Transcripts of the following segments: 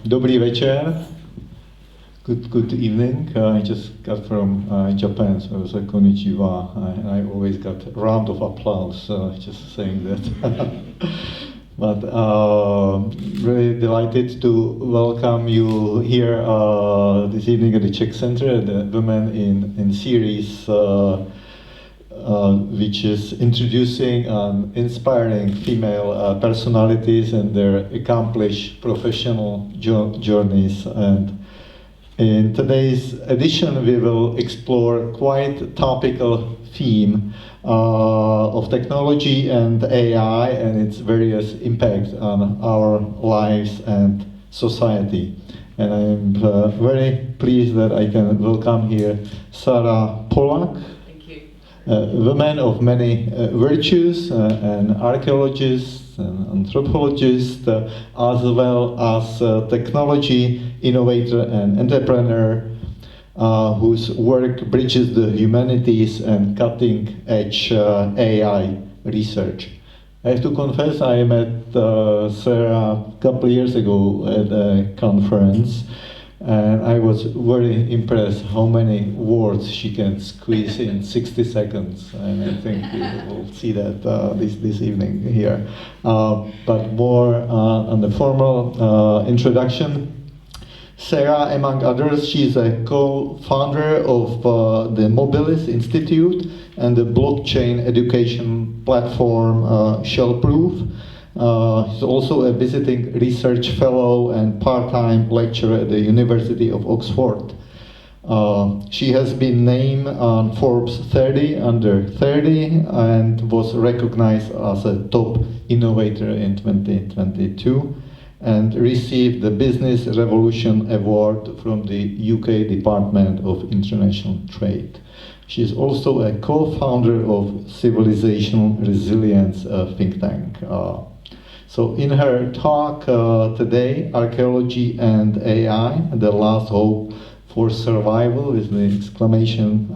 Dobrý večer. Good evening. I just got from Japan, so it was like konnichiwa. I always got a round of applause, just saying that. But really delighted to welcome you here this evening at the Czech Center, the Women in Series, which is introducing inspiring female personalities and their accomplished professional journeys. And in today's edition, we will explore quite a topical theme of technology and AI and its various impacts on our lives and society. And I'm very pleased that I can welcome here Sara Polak, a woman of many virtues, an archaeologist, an anthropologist, as well as a technology innovator and entrepreneur whose work bridges the humanities and cutting-edge AI research. I have to confess, I met Sarah a couple of years ago at a conference, and I was very impressed how many words she can squeeze in 60 seconds, and I think we will see that this evening here. But more on the formal introduction. Sarah, among others, she's a co-founder of the Mobilis Institute and the blockchain education platform ShellProof. She's also a visiting research fellow and part-time lecturer at the University of Oxford. She has been named on Forbes 30 under 30 and was recognized as a top innovator in 2022. And received the Business Revolution Award from the UK Department of International Trade. She is also a co-founder of Civilisational Resilience think tank. So in her talk today, Archaeology and AI, the last hope for survival is the exclamation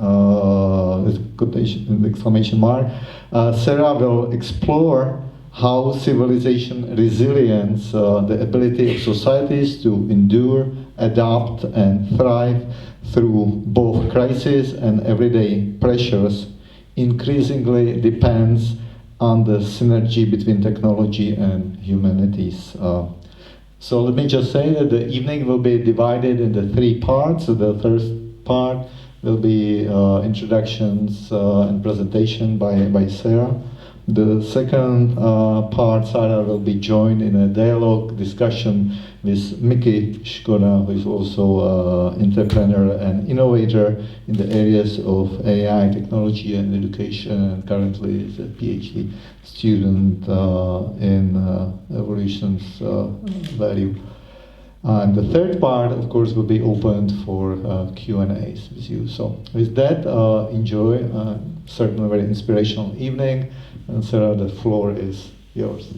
mark. Sarah will explore how civilization resilience, the ability of societies to endure, adapt, and thrive through both crisis and everyday pressures, increasingly depends on the synergy between technology and humanities. So let me just say that the evening will be divided into 3 parts. So the first part will be introductions and presentation by Sarah. The second part, Sara will be joined in a dialogue discussion with Miki Škoda, who is also an entrepreneur and innovator in the areas of AI, technology, and education, and currently is a PhD student in evolution's value. And the third part, of course, will be opened for Q&As with you. So with that, enjoy certainly a very inspirational evening. And Sarah, the floor is yours.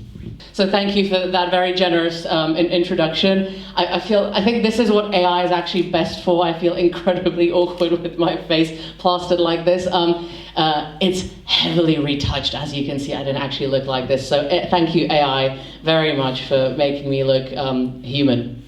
So thank you for that very generous introduction. I think this is what AI is actually best for. I feel incredibly awkward with my face plastered like this. It's heavily retouched, as you can see. I didn't actually look like this. So thank you, AI, very much for making me look human.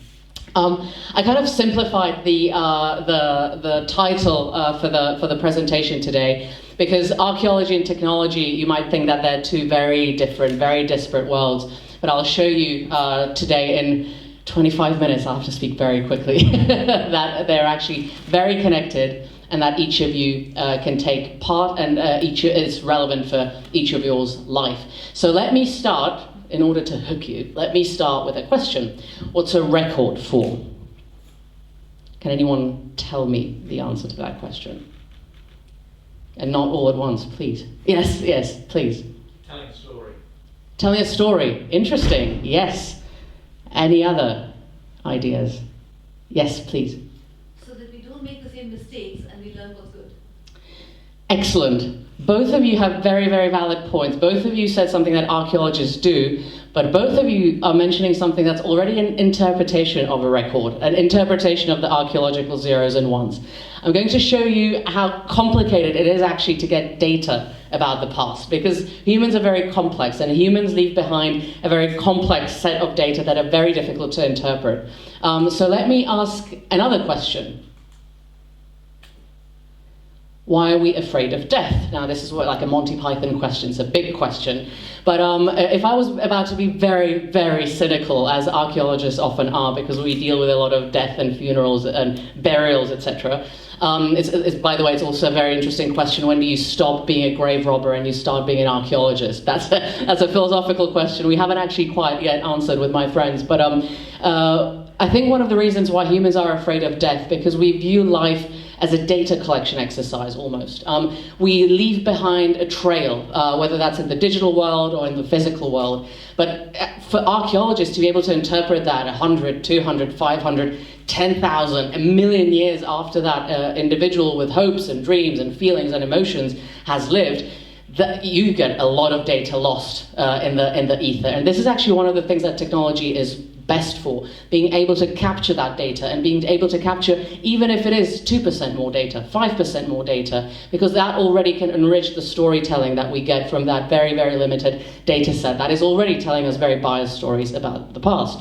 I kind of simplified the title for the presentation today, because archaeology and technology, you might think that they're two very different, very disparate worlds, but I'll show you today in 25 minutes, I'll have to speak very quickly, that they're actually very connected and that each of you can take part and each is relevant for each of yours life. So let me start, in order to hook you, let me start with a question. What's a record for? Can anyone tell me the answer to that question? And not all at once, please. Yes, please. Telling a story. Telling a story. Interesting. Yes. Any other ideas? Yes, please. So that we don't make the same mistakes and we learn what's good. Excellent. Both of you have very, very valid points. Both of you said something that archaeologists do, but both of you are mentioning something that's already an interpretation of a record, an interpretation of the archaeological zeros and ones. I'm going to show you how complicated it is actually to get data about the past, because humans are very complex, and humans leave behind a very complex set of data that are very difficult to interpret. So let me ask another question. Why are we afraid of death? Now, this is like a Monty Python question. It's a big question. But if I was about to be very, very cynical, as archaeologists often are, because we deal with a lot of death and funerals and burials, etc. By the way, it's also a very interesting question. When do you stop being a grave robber and you start being an archaeologist? That's a philosophical question we haven't actually quite yet answered with my friends. But I think one of the reasons why humans are afraid of death, because we view life as a data collection exercise almost. We leave behind a trail, whether that's in the digital world or in the physical world. But for archaeologists to be able to interpret that 100, 200, 500, 10,000, a million years after that individual with hopes and dreams and feelings and emotions has lived, that you get a lot of data lost in the ether. And this is actually one of the things that technology is best for, being able to capture that data and being able to capture, even if it is 2% more data, 5% more data, because that already can enrich the storytelling that we get from that very, very limited data set that is already telling us very biased stories about the past.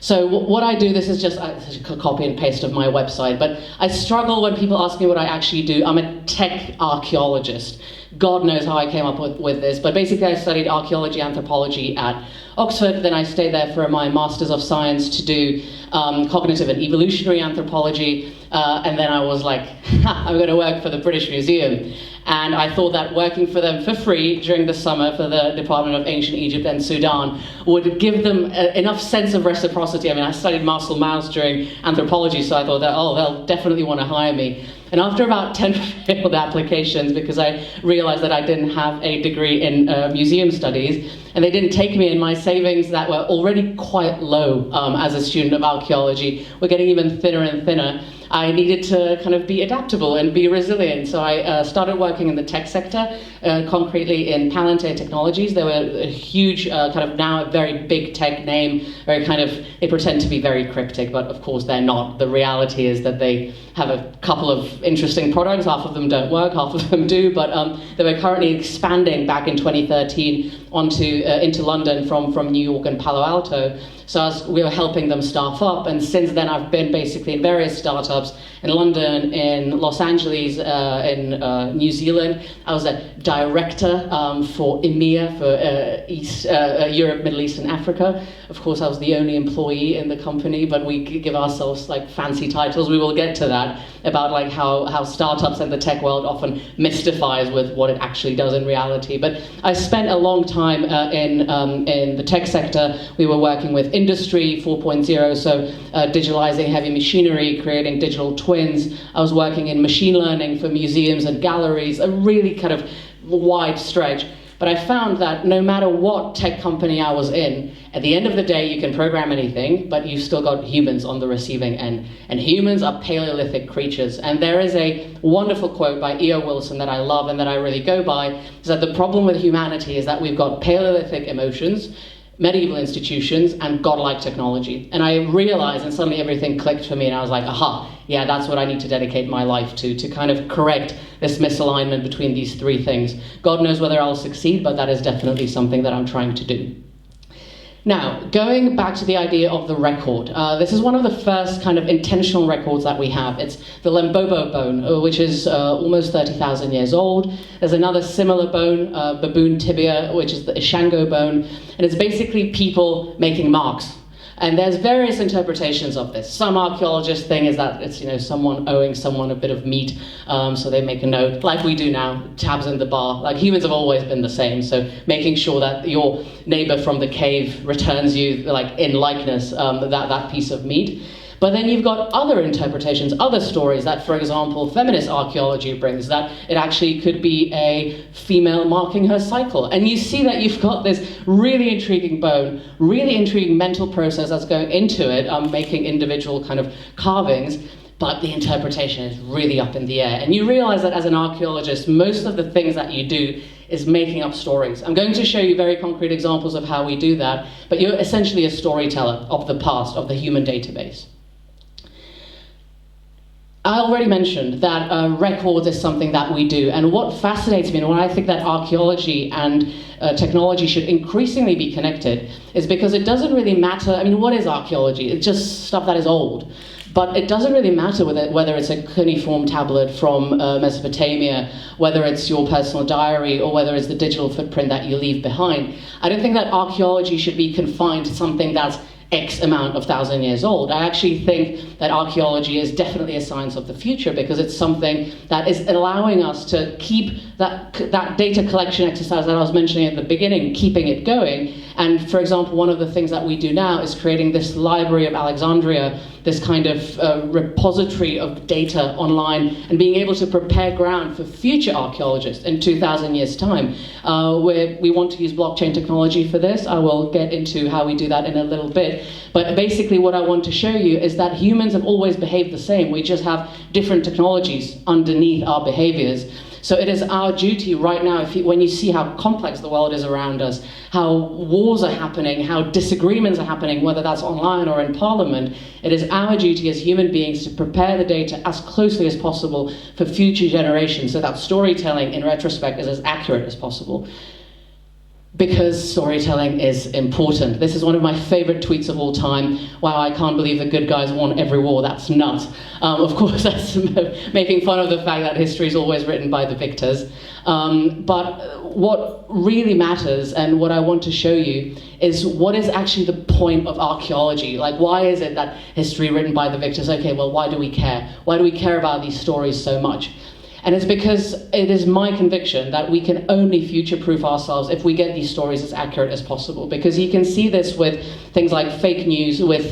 So what I do, this is just a copy and paste of my website, but I struggle when people ask me what I actually do. I'm a tech archaeologist. God knows how I came up with this, but basically I studied archaeology, anthropology at Oxford, then I stayed there for my Masters of Science to do cognitive and evolutionary anthropology, and then I was like, I'm going to work for the British Museum. And I thought that working for them for free during the summer for the Department of Ancient Egypt and Sudan would give them enough sense of reciprocity. I mean, I studied Marcel Mauss during anthropology, so I thought that, oh, they'll definitely want to hire me. And after about 10 failed applications, because I realized that I didn't have a degree in museum studies, and they didn't take me, in my savings that were already quite low as a student of archaeology were getting even thinner and thinner, I needed to kind of be adaptable and be resilient. So I started working in the tech sector, concretely in Palantir Technologies. They were a huge, kind of now a very big tech name, very kind of, they pretend to be very cryptic, but of course they're not. The reality is that they have a couple of interesting products. Half of them don't work, half of them do, but they were currently expanding back in 2013 into London from New York and Palo Alto. So we were helping them staff up, and since then I've been basically in various startups in London, in Los Angeles, in New Zealand. I was a director for EMEA, for Europe, Middle East, and Africa. Of course, I was the only employee in the company, but we give ourselves like fancy titles. We will get to that, about like how startups and the tech world often mystifies with what it actually does in reality. But I spent a long time in the tech sector. We were working with Industry 4.0, so digitalizing heavy machinery, creating digital twins. I was working in machine learning for museums and galleries, a really kind of wide stretch. But I found that no matter what tech company I was in, at the end of the day, you can program anything, but you've still got humans on the receiving end. And humans are Paleolithic creatures. And there is a wonderful quote by E.O. Wilson that I love and that I really go by, is that the problem with humanity is that we've got Paleolithic emotions, medieval institutions, and godlike technology. And I realized, and suddenly everything clicked for me, and I was like, aha, yeah, that's what I need to dedicate my life to kind of correct this misalignment between these three things. God knows whether I'll succeed, but that is definitely something that I'm trying to do. Now, going back to the idea of the record, this is one of the first kind of intentional records that we have. It's the Limbobo bone, which is almost 30,000 years old. There's another similar bone, baboon tibia, which is the Ishango bone, and it's basically people making marks. And there's various interpretations of this. Some archaeologists think is that it's, someone owing someone a bit of meat, so they make a note, like we do now, tabs in the bar. Like humans have always been the same, so making sure that your neighbor from the cave returns you, like in likeness, that piece of meat. But then you've got other interpretations, other stories that, for example, feminist archaeology brings, that it actually could be a female marking her cycle. And you see that you've got this really intriguing bone, really intriguing mental process that's going into it, making individual kind of carvings, but the interpretation is really up in the air. And you realize that as an archaeologist, most of the things that you do is making up stories. I'm going to show you very concrete examples of how we do that, but you're essentially a storyteller of the past, of the human database. I already mentioned that records is something that we do, and what fascinates me, and why I think that archaeology and technology should increasingly be connected, is because it doesn't really matter. I mean, what is archaeology? It's just stuff that is old. But it doesn't really matter whether it's a cuneiform tablet from Mesopotamia, whether it's your personal diary, or whether it's the digital footprint that you leave behind. I don't think that archaeology should be confined to something that's X amount of 1,000 years old. I actually think that archaeology is definitely a science of the future, because it's something that is allowing us to keep that data collection exercise that I was mentioning at the beginning, keeping it going. And for example, one of the things that we do now is creating this Library of Alexandria, this kind of repository of data online, and being able to prepare ground for future archaeologists in 2,000 years' time. We want to use blockchain technology for this. I will get into how we do that in a little bit. But basically what I want to show you is that humans have always behaved the same. We just have different technologies underneath our behaviors. So it is our duty right now, when you see how complex the world is around us, how wars are happening, how disagreements are happening, whether that's online or in parliament, it is our duty as human beings to prepare the data as closely as possible for future generations, so that storytelling in retrospect is as accurate as possible. Because storytelling is important. This is one of my favorite tweets of all time. Wow, I can't believe the good guys won every war. That's nuts. Of course, that's making fun of the fact that history is always written by the victors. But what really matters, and what I want to show you, is what is actually the point of archaeology. Like, why is it that history written by the victors? Okay, well, why do we care? Why do we care about these stories so much? And it's because it is my conviction that we can only future-proof ourselves if we get these stories as accurate as possible. Because you can see this with things like fake news, with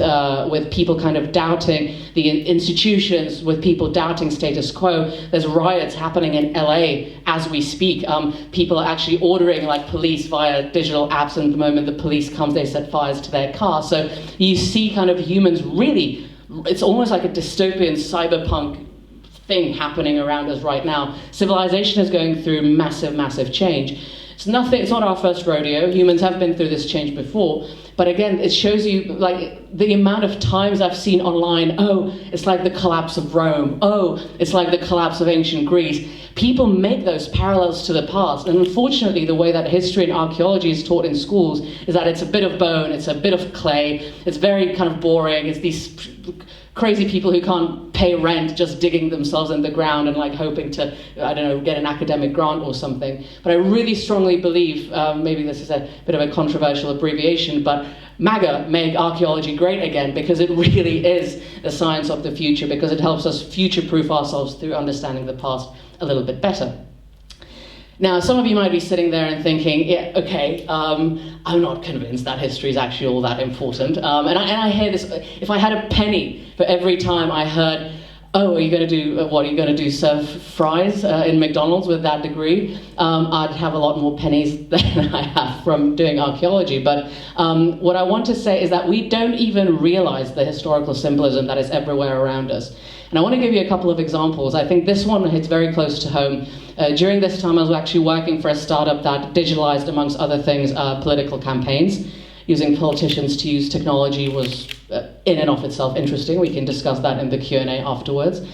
people kind of doubting the institutions, with people doubting status quo. There's riots happening in LA as we speak. People are actually ordering like police via digital apps, and the moment the police comes, they set fires to their car. So you see kind of humans really, it's almost like a dystopian cyberpunk thing happening around us right now. Civilization is going through massive, massive change. It's not our first rodeo. Humans have been through this change before. But again, it shows you like the amount of times I've seen online, oh, it's like the collapse of Rome. Oh, it's like the collapse of ancient Greece. People make those parallels to the past. And unfortunately, the way that history and archaeology is taught in schools is that it's a bit of bone, it's a bit of clay, it's very kind of boring, it's these crazy people who can't pay rent just digging themselves in the ground and like hoping to, I don't know, get an academic grant or something. But I really strongly believe, maybe this is a bit of a controversial abbreviation, but MAGA, make archaeology great again, because it really is the science of the future, because it helps us future-proof ourselves through understanding the past a little bit better. Now, some of you might be sitting there and thinking, yeah, okay, I'm not convinced that history is actually all that important. And I hear this, if I had a penny for every time I heard, oh, are you going to do, what are you going to do, serve fries in McDonald's with that degree? I'd have a lot more pennies than I have from doing archaeology. But what I want to say is that we don't even realize the historical symbolism that is everywhere around us. And I want to give you a couple of examples. I think this one hits very close to home. During this time, I was actually working for a startup that digitalized, amongst other things, political campaigns. Using politicians to use technology was, in and of itself, interesting. We can discuss that in the Q&A afterwards.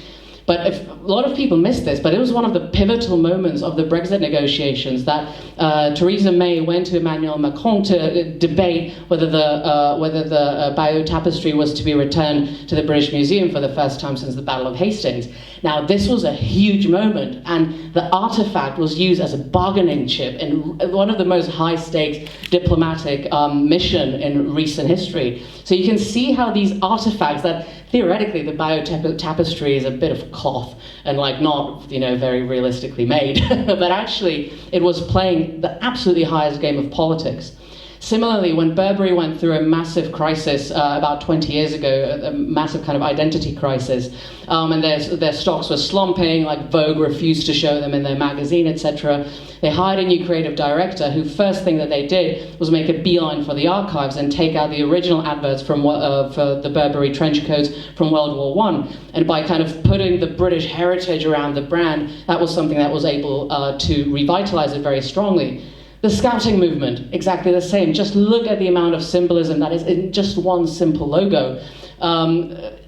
But a lot of people miss this, but it was one of the pivotal moments of the Brexit negotiations that Theresa May went to Emmanuel Macron to debate whether the Bayeux tapestry was to be returned to the British Museum for the first time since the Battle of Hastings. Now, this was a huge moment, and the artifact was used as a bargaining chip in one of the most high-stakes diplomatic mission in recent history. So you can see how these artifacts that theoretically, the Bayeux tapestry is a bit of cloth and like not, very realistically made, but actually it was playing the absolutely highest game of politics. Similarly, when Burberry went through a massive crisis about 20 years ago, a massive kind of identity crisis, and their stocks were slumping, like Vogue refused to show them in their magazine, etc. They hired a new creative director who first thing that they did was make a beeline for the archives and take out the original adverts from for the Burberry trench coats from World War I. And by kind of putting the British heritage around the brand, that was something that was able to revitalize it very strongly. The Scouting movement, exactly the same. Just look at the amount of symbolism that is in just one simple logo.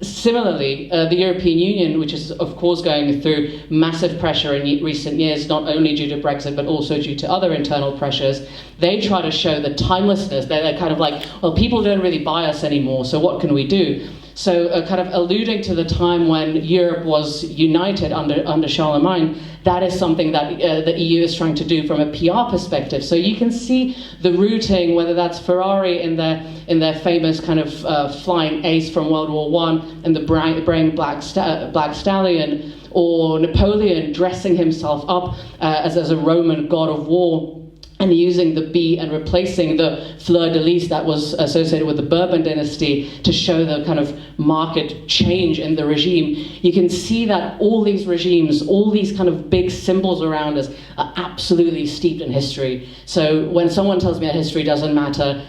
Similarly, the European Union, which is of course going through massive pressure in recent years, not only due to Brexit but also due to other internal pressures, they try to show the timelessness. They're kind of like, well, people don't really buy us anymore, so what can we do? So kind of alluding to the time when Europe was united under Charlemagne, that is something that the EU is trying to do from a PR perspective. So you can see the routing, whether that's Ferrari in their famous kind of flying ace from World War I and the braying Black Stallion, or Napoleon dressing himself up as a Roman god of war, and using the bee and replacing the fleur-de-lis that was associated with the Bourbon dynasty to show the kind of market change in the regime. You can see that all these regimes, all these kind of big symbols around us are absolutely steeped in history. So when someone tells me that history doesn't matter,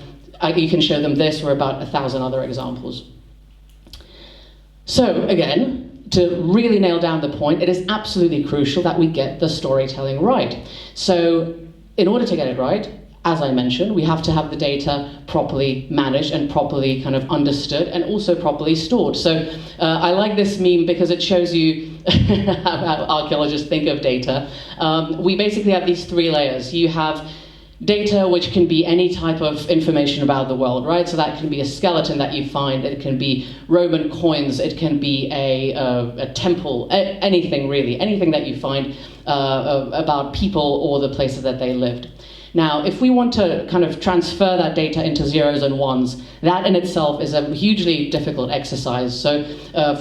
you can show them this or about 1,000 other examples. So again, to really nail down the point, it is absolutely crucial that we get the storytelling right. So in order to get it right, as I mentioned, we have to have the data properly managed and properly kind of understood and also properly stored. So I like this meme because it shows you how archaeologists think of data. We basically have these three layers. You have data, which can be any type of information about the world, right? So that can be a skeleton that you find, it can be Roman coins, it can be a temple, anything really, anything that you find about people or the places that they lived. Now, if we want to kind of transfer that data into zeros and ones, that in itself is a hugely difficult exercise. So,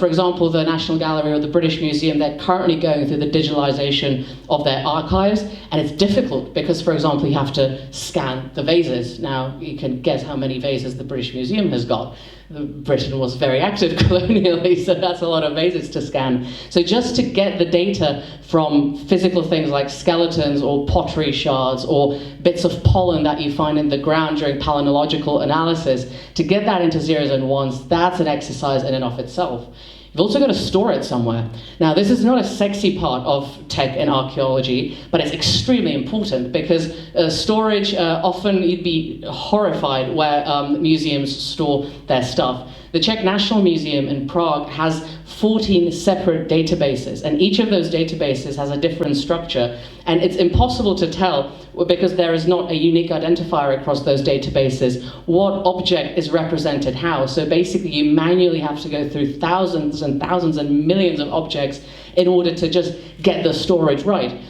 for example, the National Gallery or the British Museum, they're currently going through the digitalization of their archives, and it's difficult because, for example, you have to scan the vases. Now, you can guess how many vases the British Museum has got. Britain was very active colonially, so that's a lot of vases to scan. So just to get the data from physical things like skeletons or pottery shards or bits of pollen that you find in the ground during palynological analysis, to get that into zeros and ones, that's an exercise in and of itself. You've also got to store it somewhere. Now, this is not a sexy part of tech and archaeology, but it's extremely important because storage, often you'd be horrified where museums store their stuff. The Czech National Museum in Prague has 14 separate databases, and each of those databases has a different structure. And it's impossible to tell, because there is not a unique identifier across those databases, what object is represented how. So basically you manually have to go through thousands and thousands and millions of objects in order to just get the storage right.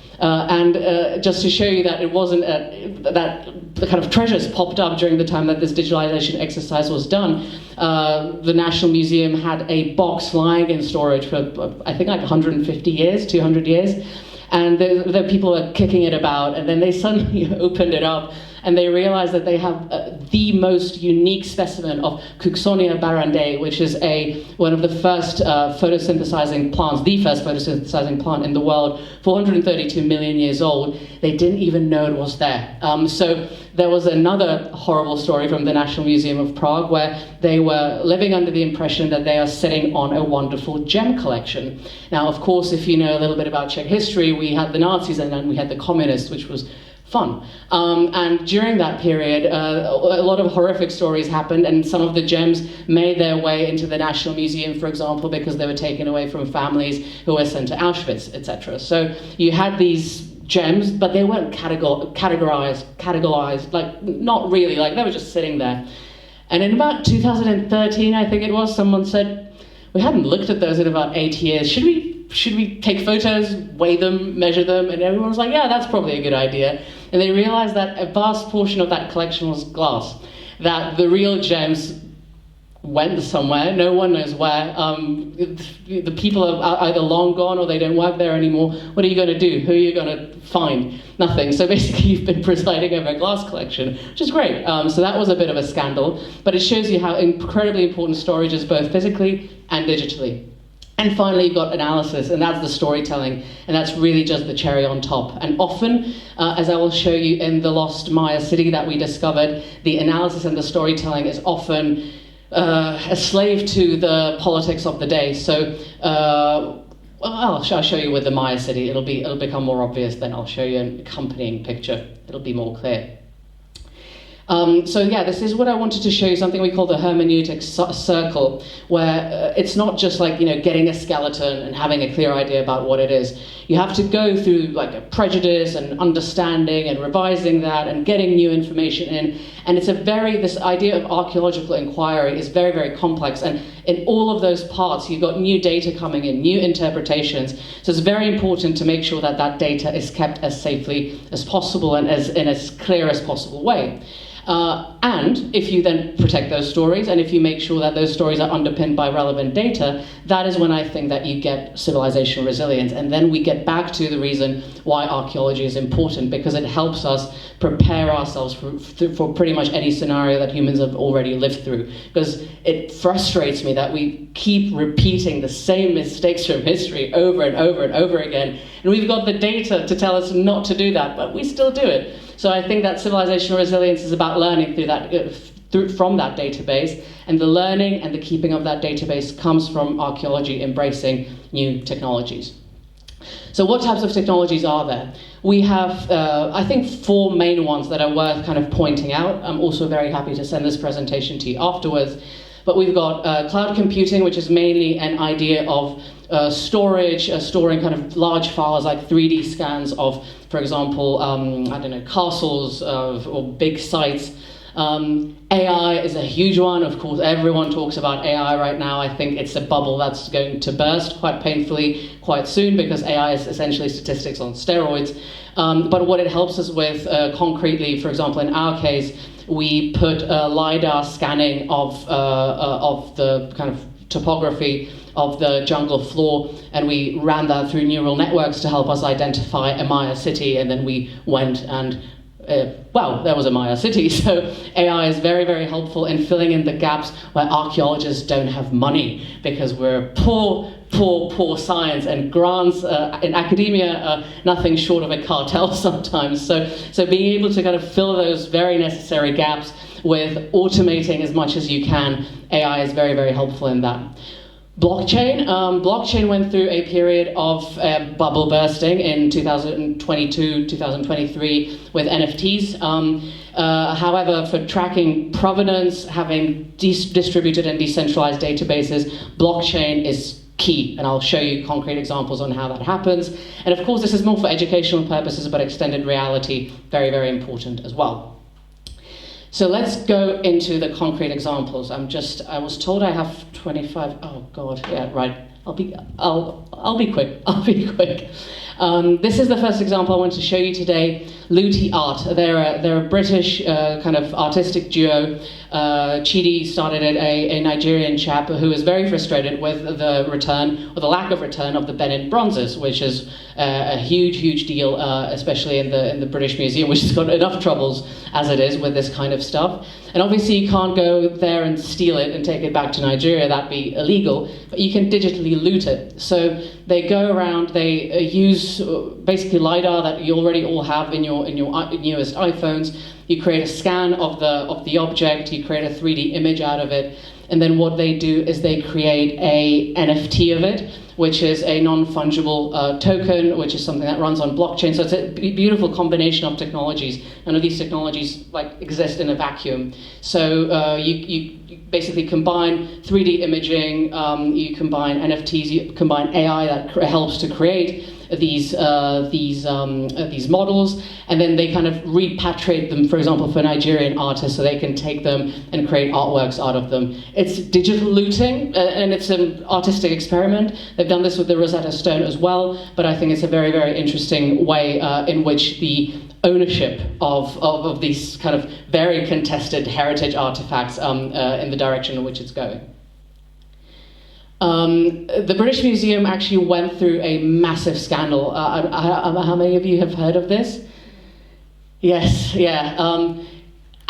Just to show you that it wasn't that the kind of treasures popped up during the time that this digitalization exercise was done. The National Museum had a box lying in storage for I think like 150 years, 200 years, and the people were kicking it about, and then they suddenly opened it up and they realized that they have the most unique specimen of Cooksonia barandei, which is one of the first photosynthesizing plants, the first photosynthesizing plant in the world, 432 million years old. They didn't even know it was there. So there was another horrible story from the National Museum of Prague where they were living under the impression that they are sitting on a wonderful gem collection. Now, of course, if you know a little bit about Czech history, we had the Nazis and then we had the communists, which was fun. And during that period, a lot of horrific stories happened, and some of the gems made their way into the National Museum, for example, because they were taken away from families who were sent to Auschwitz, etc. So you had these gems, but they weren't categorized, like, not really, like they were just sitting there. And in about 2013, I think it was, someone said, we hadn't looked at those in about 8 years. Should we take photos, weigh them, measure them? And everyone was like, yeah, that's probably a good idea. And they realized that a vast portion of that collection was glass, that the real gems went somewhere, no one knows where. The people are either long gone or they don't work there anymore. What are you going to do? Who are you going to find? Nothing. So basically you've been presiding over a glass collection, which is great. So that was a bit of a scandal, but it shows you how incredibly important storage is, both physically and digitally. And finally, you've got analysis, and that's the storytelling, and that's really just the cherry on top. And often, as I will show you in the lost Maya city that we discovered, the analysis and the storytelling is often a slave to the politics of the day. So well, I'll show you with the Maya city. It'll become more obvious. Then I'll show you an accompanying picture. It'll be more clear. So yeah, this is what I wanted to show you, something we call the hermeneutic circle, where it's not just like, getting a skeleton and having a clear idea about what it is. You have to go through like a prejudice and understanding and revising that and getting new information in. And this idea of archaeological inquiry is very, very complex. And in all of those parts, you've got new data coming in, new interpretations. So it's very important to make sure that that data is kept as safely as possible and in as clear as possible way. And if you then protect those stories, and if you make sure that those stories are underpinned by relevant data, that is when I think that you get civilizational resilience. And then we get back to the reason why archaeology is important, because it helps us prepare ourselves for pretty much any scenario that humans have already lived through. Because it frustrates me that we keep repeating the same mistakes from history over and over and over again. And we've got the data to tell us not to do that, but we still do it. So I think that civilizational resilience is about learning from that database, and the learning and the keeping of that database comes from archaeology embracing new technologies. So what types of technologies are there? We have, I think, 4 main ones that are worth kind of pointing out. I'm also very happy to send this presentation to you afterwards. But we've got cloud computing, which is mainly an idea of storage, storing kind of large files like 3D scans of, for example, castles or big sites. AI is a huge one. Of course, everyone talks about AI right now. I think it's a bubble that's going to burst quite painfully quite soon, because AI is essentially statistics on steroids. But what it helps us with concretely, for example, in our case, we put LiDAR scanning of the kind of topography of the jungle floor, and we ran that through neural networks to help us identify a Maya city, and then we went and there was a Maya city. So AI is very, very helpful in filling in the gaps where archaeologists don't have money, because we're poor science, and grants in academia are nothing short of a cartel sometimes. So being able to kind of fill those very necessary gaps with automating as much as you can, AI is very, very helpful in that. Blockchain went through a period of bubble bursting in 2022, 2023 with NFTs. However, for tracking provenance, having distributed and decentralized databases, blockchain is key, and I'll show you concrete examples on how that happens. And of course, this is more for educational purposes, but extended reality, very, very important as well. So let's go into the concrete examples. I was told I have 25. Oh God, yeah, right. I'll be quick. This is the first example I want to show you today. Luti Art. They're a British kind of artistic duo. Chidi started it, a Nigerian chap who was very frustrated with the return, or the lack of return, of the Benin bronzes, which is a huge deal, especially in the British Museum, which has got enough troubles as it is with this kind of stuff. And obviously you can't go there and steal it and take it back to Nigeria, that'd be illegal, but you can digitally loot it. So they go around, they use basically LiDAR that you already all have in your newest iPhones. You create a scan of the object, you create a 3D image out of it, and then what they do is they create a NFT of it, which is a non-fungible token, which is something that runs on blockchain. So it's a beautiful combination of technologies. None of these technologies exist in a vacuum. So you basically combine 3D imaging, you combine NFTs, you combine AI that helps to create these models, and then they kind of repatriate them, for example, for Nigerian artists, so they can take them and create artworks out of them. It's digital looting, and it's an artistic experiment. They've done this with the Rosetta Stone as well, but I think it's a very, very interesting way in which the ownership of these kind of very contested heritage artifacts in the direction in which it's going. The British Museum actually went through a massive scandal. How many of you have heard of this? Yes, yeah.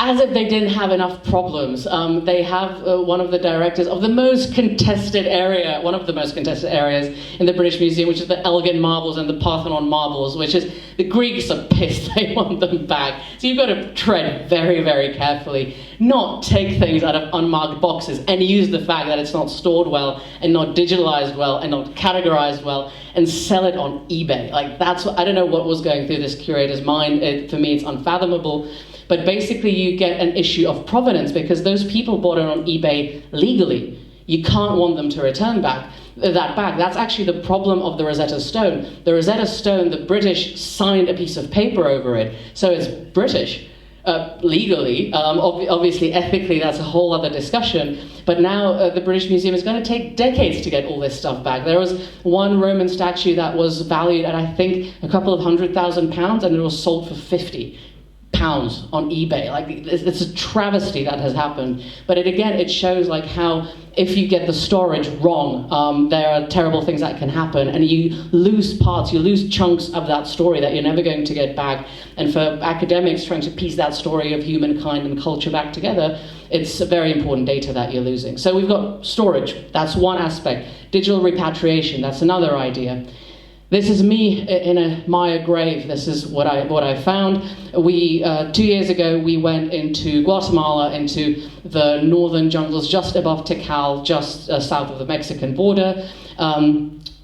as if they didn't have enough problems. They have one of the directors of the most contested area, one of the most contested areas in the British Museum, which is the Elgin marbles and the Parthenon marbles, which is, the Greeks are pissed, they want them back. So you've got to tread very, very carefully, not take things out of unmarked boxes and use the fact that it's not stored well and not digitalized well and not categorized well and sell it on eBay. Like that's what, I don't know what was going through this curator's mind. For me, it's unfathomable. But basically you get an issue of provenance because those people bought it on eBay legally. You can't want them to return that back. That's actually the problem of the Rosetta Stone. The Rosetta Stone, the British signed a piece of paper over it, so it's British. Legally, obviously ethically that's a whole other discussion, but now the British Museum is going to take decades to get all this stuff back. There was one Roman statue that was valued at I think a couple of £100,000 and it was sold for £50 on eBay. Like it's a travesty that has happened. But it shows like how if you get the storage wrong, there are terrible things that can happen, and you lose parts, you lose chunks of that story that you're never going to get back. And for academics trying to piece that story of humankind and culture back together, it's a very important data that you're losing. So we've got storage, that's one aspect. Digital repatriation, that's another idea. This is me in a Maya grave. This is what I found. We 2 years ago we went into Guatemala, into the northern jungles just above Tikal, just south of the Mexican border.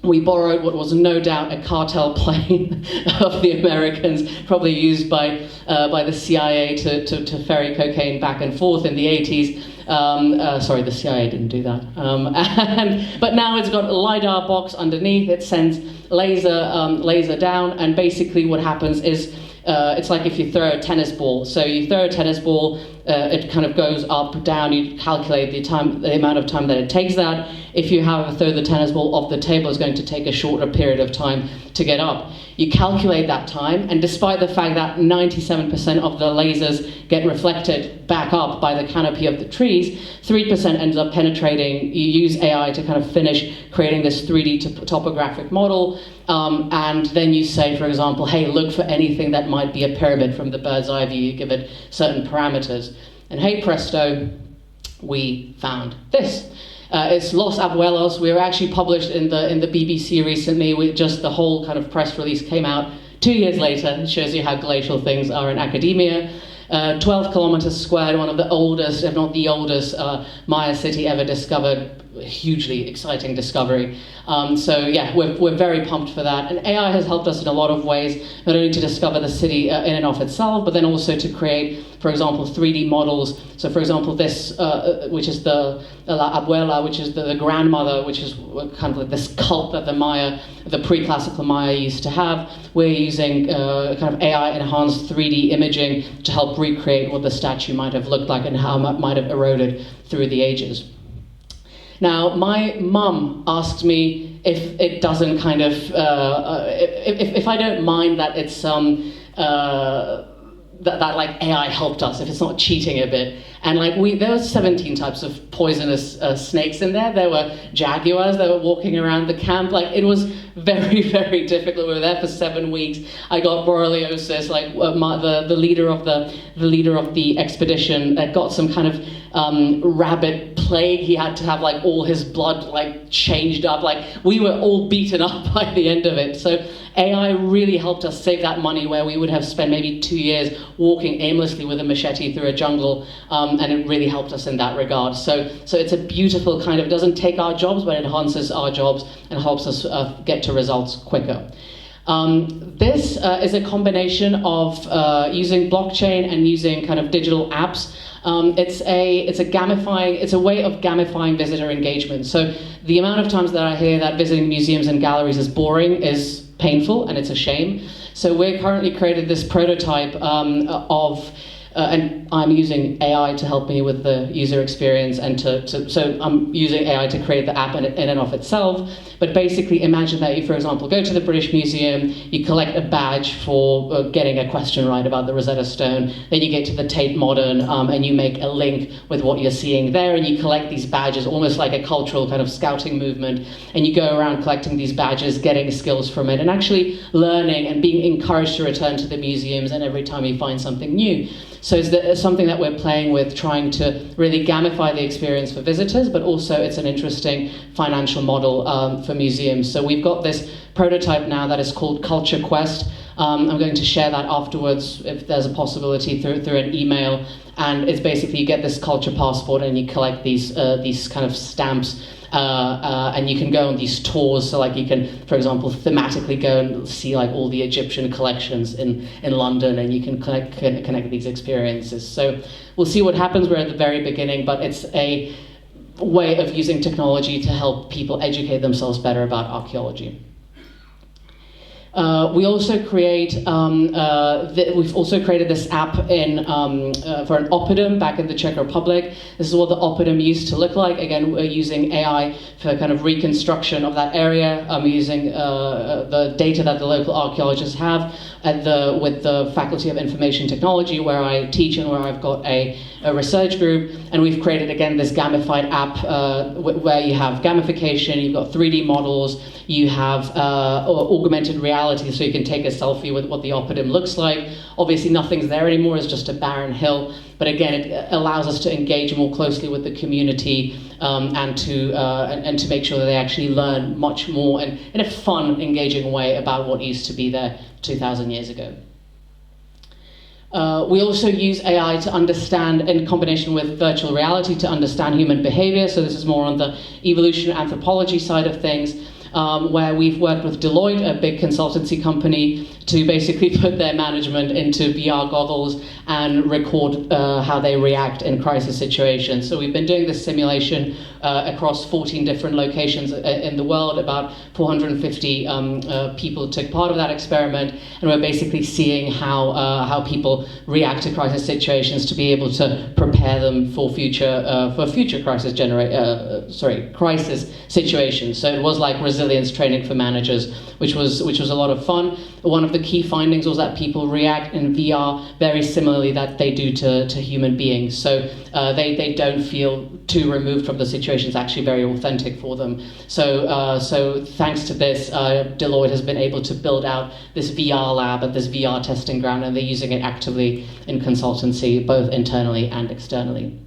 We borrowed what was no doubt a cartel plane of the Americans, probably used by the CIA to ferry cocaine back and forth in the 80s. Sorry, the CIA didn't do that. But now it's got a LiDAR box underneath. It sends laser down, and basically what happens is it's like if you throw a tennis ball. So you throw a tennis ball, it kind of goes up, down. You calculate the amount of time that it takes that. If you throw the tennis ball off the table, it's going to take a shorter period of time to get up. You calculate that time, and despite the fact that 97% of the lasers get reflected back up by the canopy of the trees, 3% ends up penetrating. You use AI to kind of finish creating this 3D topographic model, and then you say, for example, hey, look for anything that might be a pyramid from the bird's eye view. You give it certain parameters, and hey presto, we found this. It's Los Abuelos. We were actually published in the BBC recently. The whole kind of press release came out 2 years later. It shows you how glacial things are in academia. 12 kilometers squared, one of the oldest, if not the oldest, Maya city ever discovered. A hugely exciting discovery. So yeah, we're very pumped for that. And AI has helped us in a lot of ways, not only to discover the city in and of itself, but then also to create, for example, 3D models. So for example, this, which is the La Abuela, which is the grandmother, which is kind of like this cult that the pre-classical Maya used to have. We're using kind of AI-enhanced 3D imaging to help recreate what the statue might have looked like and how it might have eroded through the ages. Now, my mum asked me if it doesn't kind of, if I don't mind that it's that like AI helped us, if it's not cheating a bit. And like there were 17 types of poisonous snakes in there. There were jaguars that were walking around the camp. Like it was very, very difficult. We were there for 7 weeks. I got borreliosis. Like the leader of the expedition got some kind of rabbit plague. He had to have like all his blood like changed up. Like we were all beaten up by the end of it. So AI really helped us save that money where we would have spent maybe 2 years walking aimlessly with a machete through a jungle, and it really helped us in that regard. So it's a beautiful kind of, doesn't take our jobs, but it enhances our jobs and helps us get to results quicker. This is a combination of using blockchain and using kind of digital apps. It's a way of gamifying visitor engagement. So the amount of times that I hear that visiting museums and galleries is boring is painful, and it's a shame. So we're currently created this prototype and I'm using AI to help me with the user experience, and so I'm using AI to create the app in and of itself. But basically, imagine that you, for example, go to the British Museum, you collect a badge for getting a question right about the Rosetta Stone, then you get to the Tate Modern, and you make a link with what you're seeing there, and you collect these badges, almost like a cultural kind of scouting movement, and you go around collecting these badges, getting skills from it, and actually learning and being encouraged to return to the museums, and every time you find something new. So it's something that we're playing with, trying to really gamify the experience for visitors, but also it's an interesting financial model for museums. So we've got this prototype now that is called Culture Quest. I'm going to share that afterwards, if there's a possibility, through an email. And it's basically you get this culture passport and you collect these kind of stamps. And you can go on these tours, so like you can, for example, thematically go and see like all the Egyptian collections in London, and you can connect these experiences. So we'll see what happens. We're at the very beginning, but it's a way of using technology to help people educate themselves better about archaeology. We also create. We've also created this app for an oppidum back in the Czech Republic. This is what the oppidum used to look like. Again, we're using AI for kind of reconstruction of that area. I'm using the data that the local archaeologists have with the Faculty of Information Technology, where I teach and where I've got a research group. And we've created again this gamified app where you have gamification. You've got 3D models. You have augmented reality, so you can take a selfie with what the oppidum looks like. Obviously, nothing's there anymore; it's just a barren hill. But again, it allows us to engage more closely with the community and to make sure that they actually learn much more and in a fun, engaging way about what used to be there 2,000 years ago. We also use AI to understand, in combination with virtual reality, to understand human behavior. So this is more on the evolutionary anthropology side of things. Where we've worked with Deloitte, a big consultancy company, to basically put their management into VR goggles and record how they react in crisis situations. So we've been doing this simulation across 14 different locations in the world. About 450 people took part of that experiment, and we're basically seeing how people react to crisis situations to be able to prepare them for future crisis situations. So it was like resilience training for managers, which was a lot of fun. One of the key findings was that people react in VR very similarly that they do to human beings. So they don't feel too removed from the situation. It's actually very authentic for them. So thanks to this, Deloitte has been able to build out this VR lab at this VR testing ground, and they're using it actively in consultancy, both internally and externally.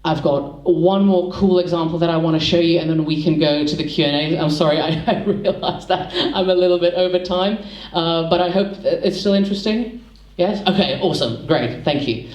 I've got one more cool example that I want to show you, and then we can go to the Q&A. I'm sorry, I realized that I'm a little bit over time, but I hope it's still interesting. Yes? Okay, awesome, great, thank you.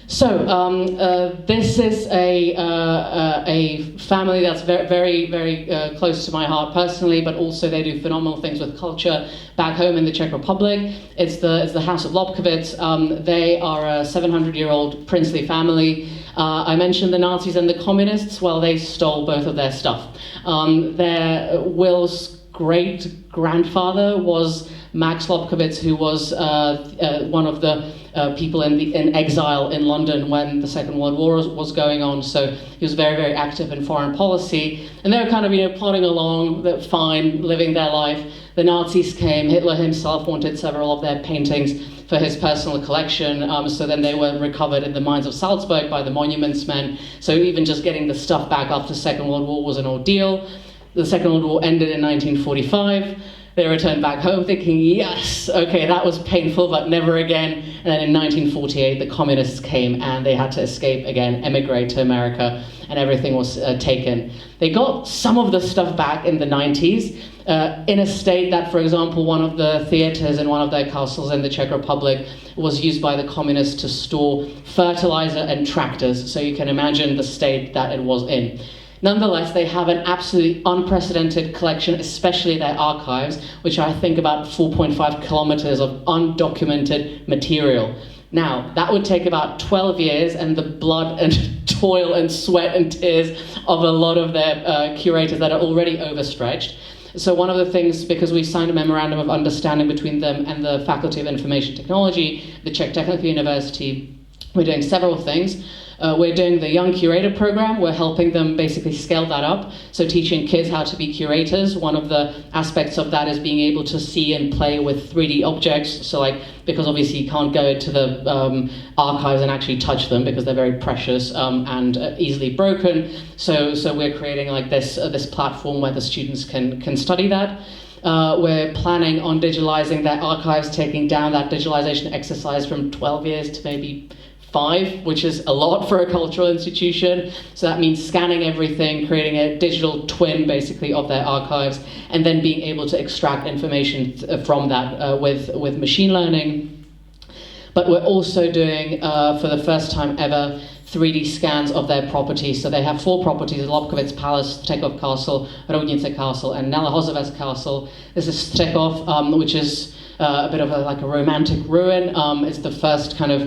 So this is a family that's very, very close to my heart personally, but also they do phenomenal things with culture back home in the Czech Republic. It's the House of Lobkowicz. They are a 700-year-old princely family. I mentioned the Nazis and the communists. Well, they stole both of their stuff. Will's great-grandfather was Max Lobkowicz, who was one of the people in exile in London when the Second World War was going on. So he was very, very active in foreign policy. And they were kind of, plodding along, fine, living their life. The Nazis came. Hitler himself wanted several of their paintings for his personal collection. So then they were recovered in the mines of Salzburg by the monuments men. So even just getting the stuff back after the Second World War was an ordeal. The Second World War ended in 1945. They returned back home thinking, yes, okay, that was painful, but never again. And then in 1948, the communists came and they had to escape again, emigrate to America, and everything was taken. They got some of the stuff back in the 90s, in a state that, for example, one of the theaters in one of their castles in the Czech Republic was used by the communists to store fertilizer and tractors. So you can imagine the state that it was in. Nonetheless, they have an absolutely unprecedented collection, especially their archives, which are, I think, about 4.5 kilometers of undocumented material. Now, that would take about 12 years and the blood and toil and sweat and tears of a lot of their curators that are already overstretched. So one of the things, because we signed a memorandum of understanding between them and the Faculty of Information Technology, the Czech Technical University, we're doing several things. We're doing the Young Curator program. We're helping them basically scale that up. So teaching kids how to be curators. One of the aspects of that is being able to see and play with 3D objects. So because obviously you can't go into the archives and actually touch them because they're very precious and easily broken. So we're creating this platform where the students can study that. we're planning on digitalizing their archives, taking down that digitalization exercise from 12 years to maybe 5, which is a lot for a cultural institution. So that means scanning everything, creating a digital twin basically of their archives, and then being able to extract information from that with machine learning. But we're also doing, for the first time ever, 3D scans of their properties. So they have 4 properties: Lobkowicz Palace, Střechov Castle, Roudnice Castle, and Nelehozovec Castle. This is Střechov, which is a bit of a romantic ruin. It's the first kind of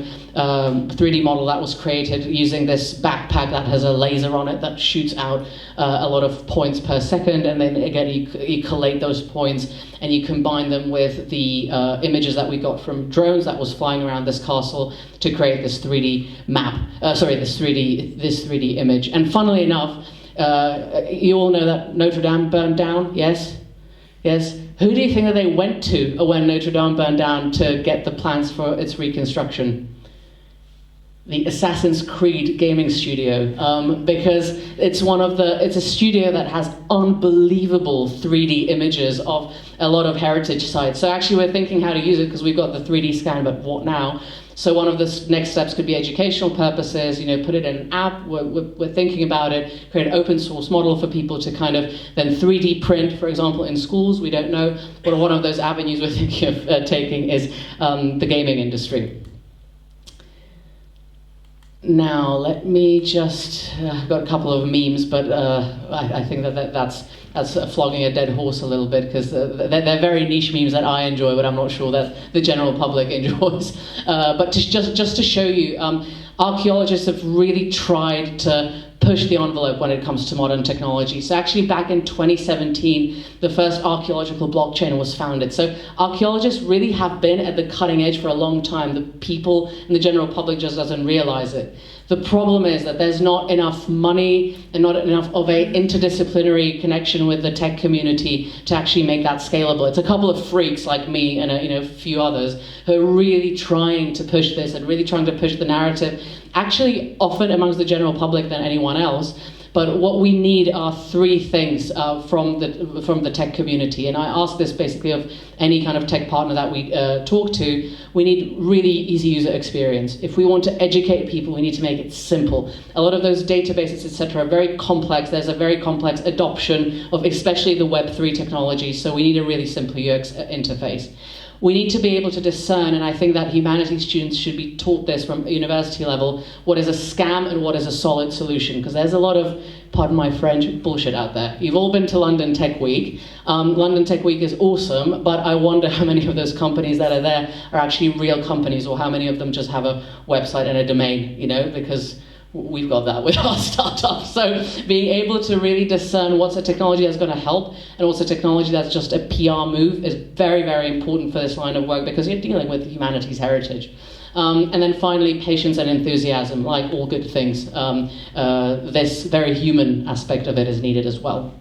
3D model that was created using this backpack that has a laser on it that shoots out a lot of points per second, and then again you collate those points and you combine them with the images that we got from drones that was flying around this castle to create this 3D map. This 3D image. And funnily enough, you all know that Notre Dame burned down. Yes. Who do you think that they went to when Notre Dame burned down to get the plans for its reconstruction? The Assassin's Creed gaming studio, because it's a studio that has unbelievable 3D images of a lot of heritage sites. So actually we're thinking how to use it because we've got the 3D scan, but what now? So one of the next steps could be educational purposes, put it in an app. We're thinking about it, create an open source model for people to kind of then 3D print, for example, in schools. We don't know. But one of those avenues we're thinking of taking is the gaming industry. Now, let me just, I've got a couple of memes, but I think that's flogging a dead horse a little bit, because they're very niche memes that I enjoy, but I'm not sure that the general public enjoys. But just to show you, archaeologists have really tried to push the envelope when it comes to modern technology. So actually back in 2017, the first archaeological blockchain was founded. So archaeologists really have been at the cutting edge for a long time. The people and the general public just doesn't realize it. The problem is that there's not enough money and not enough of a interdisciplinary connection with the tech community to actually make that scalable. It's a couple of freaks like me and a few others who are really trying to push this and really trying to push the narrative, actually often amongst the general public than anyone else. But what we need are 3 things from the tech community. And I ask this basically of any kind of tech partner that we talk to. We need really easy user experience. If we want to educate people, we need to make it simple. A lot of those databases, etc., are very complex. There's a very complex adoption of especially the Web3 technology. So we need a really simple UX interface. We need to be able to discern, and I think that humanities students should be taught this from a university level, what is a scam and what is a solid solution, because there's a lot of, pardon my French, bullshit out there. You've all been to London Tech Week. London Tech Week is awesome, but I wonder how many of those companies that are there are actually real companies, or how many of them just have a website and a domain, because we've got that with our startups. So being able to really discern what's a technology that's going to help and what's a technology that's just a PR move is very, very important for this line of work, because you're dealing with humanities heritage. And then finally, patience and enthusiasm, like all good things. This very human aspect of it is needed as well.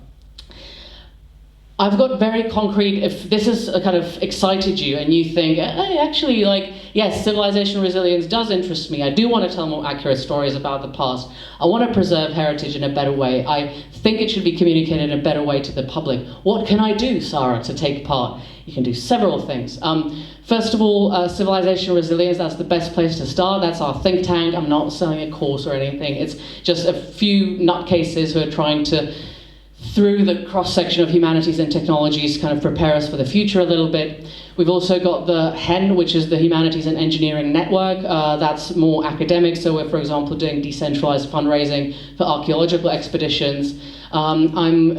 I've got very concrete, if this has kind of excited you and you think, hey, actually, yes, civilizational resilience does interest me. I do want to tell more accurate stories about the past. I want to preserve heritage in a better way. I think it should be communicated in a better way to the public. What can I do, Sara, to take part? You can do several things. First of all, Civilisational Resilience, that's the best place to start. That's our think tank. I'm not selling a course or anything. It's just a few nutcases who are trying to, through the cross-section of humanities and technologies, kind of prepare us for the future a little bit. We've also got the HEN, which is the Humanities and Engineering Network. That's more academic, so we're, for example, doing decentralized fundraising for archaeological expeditions. I'm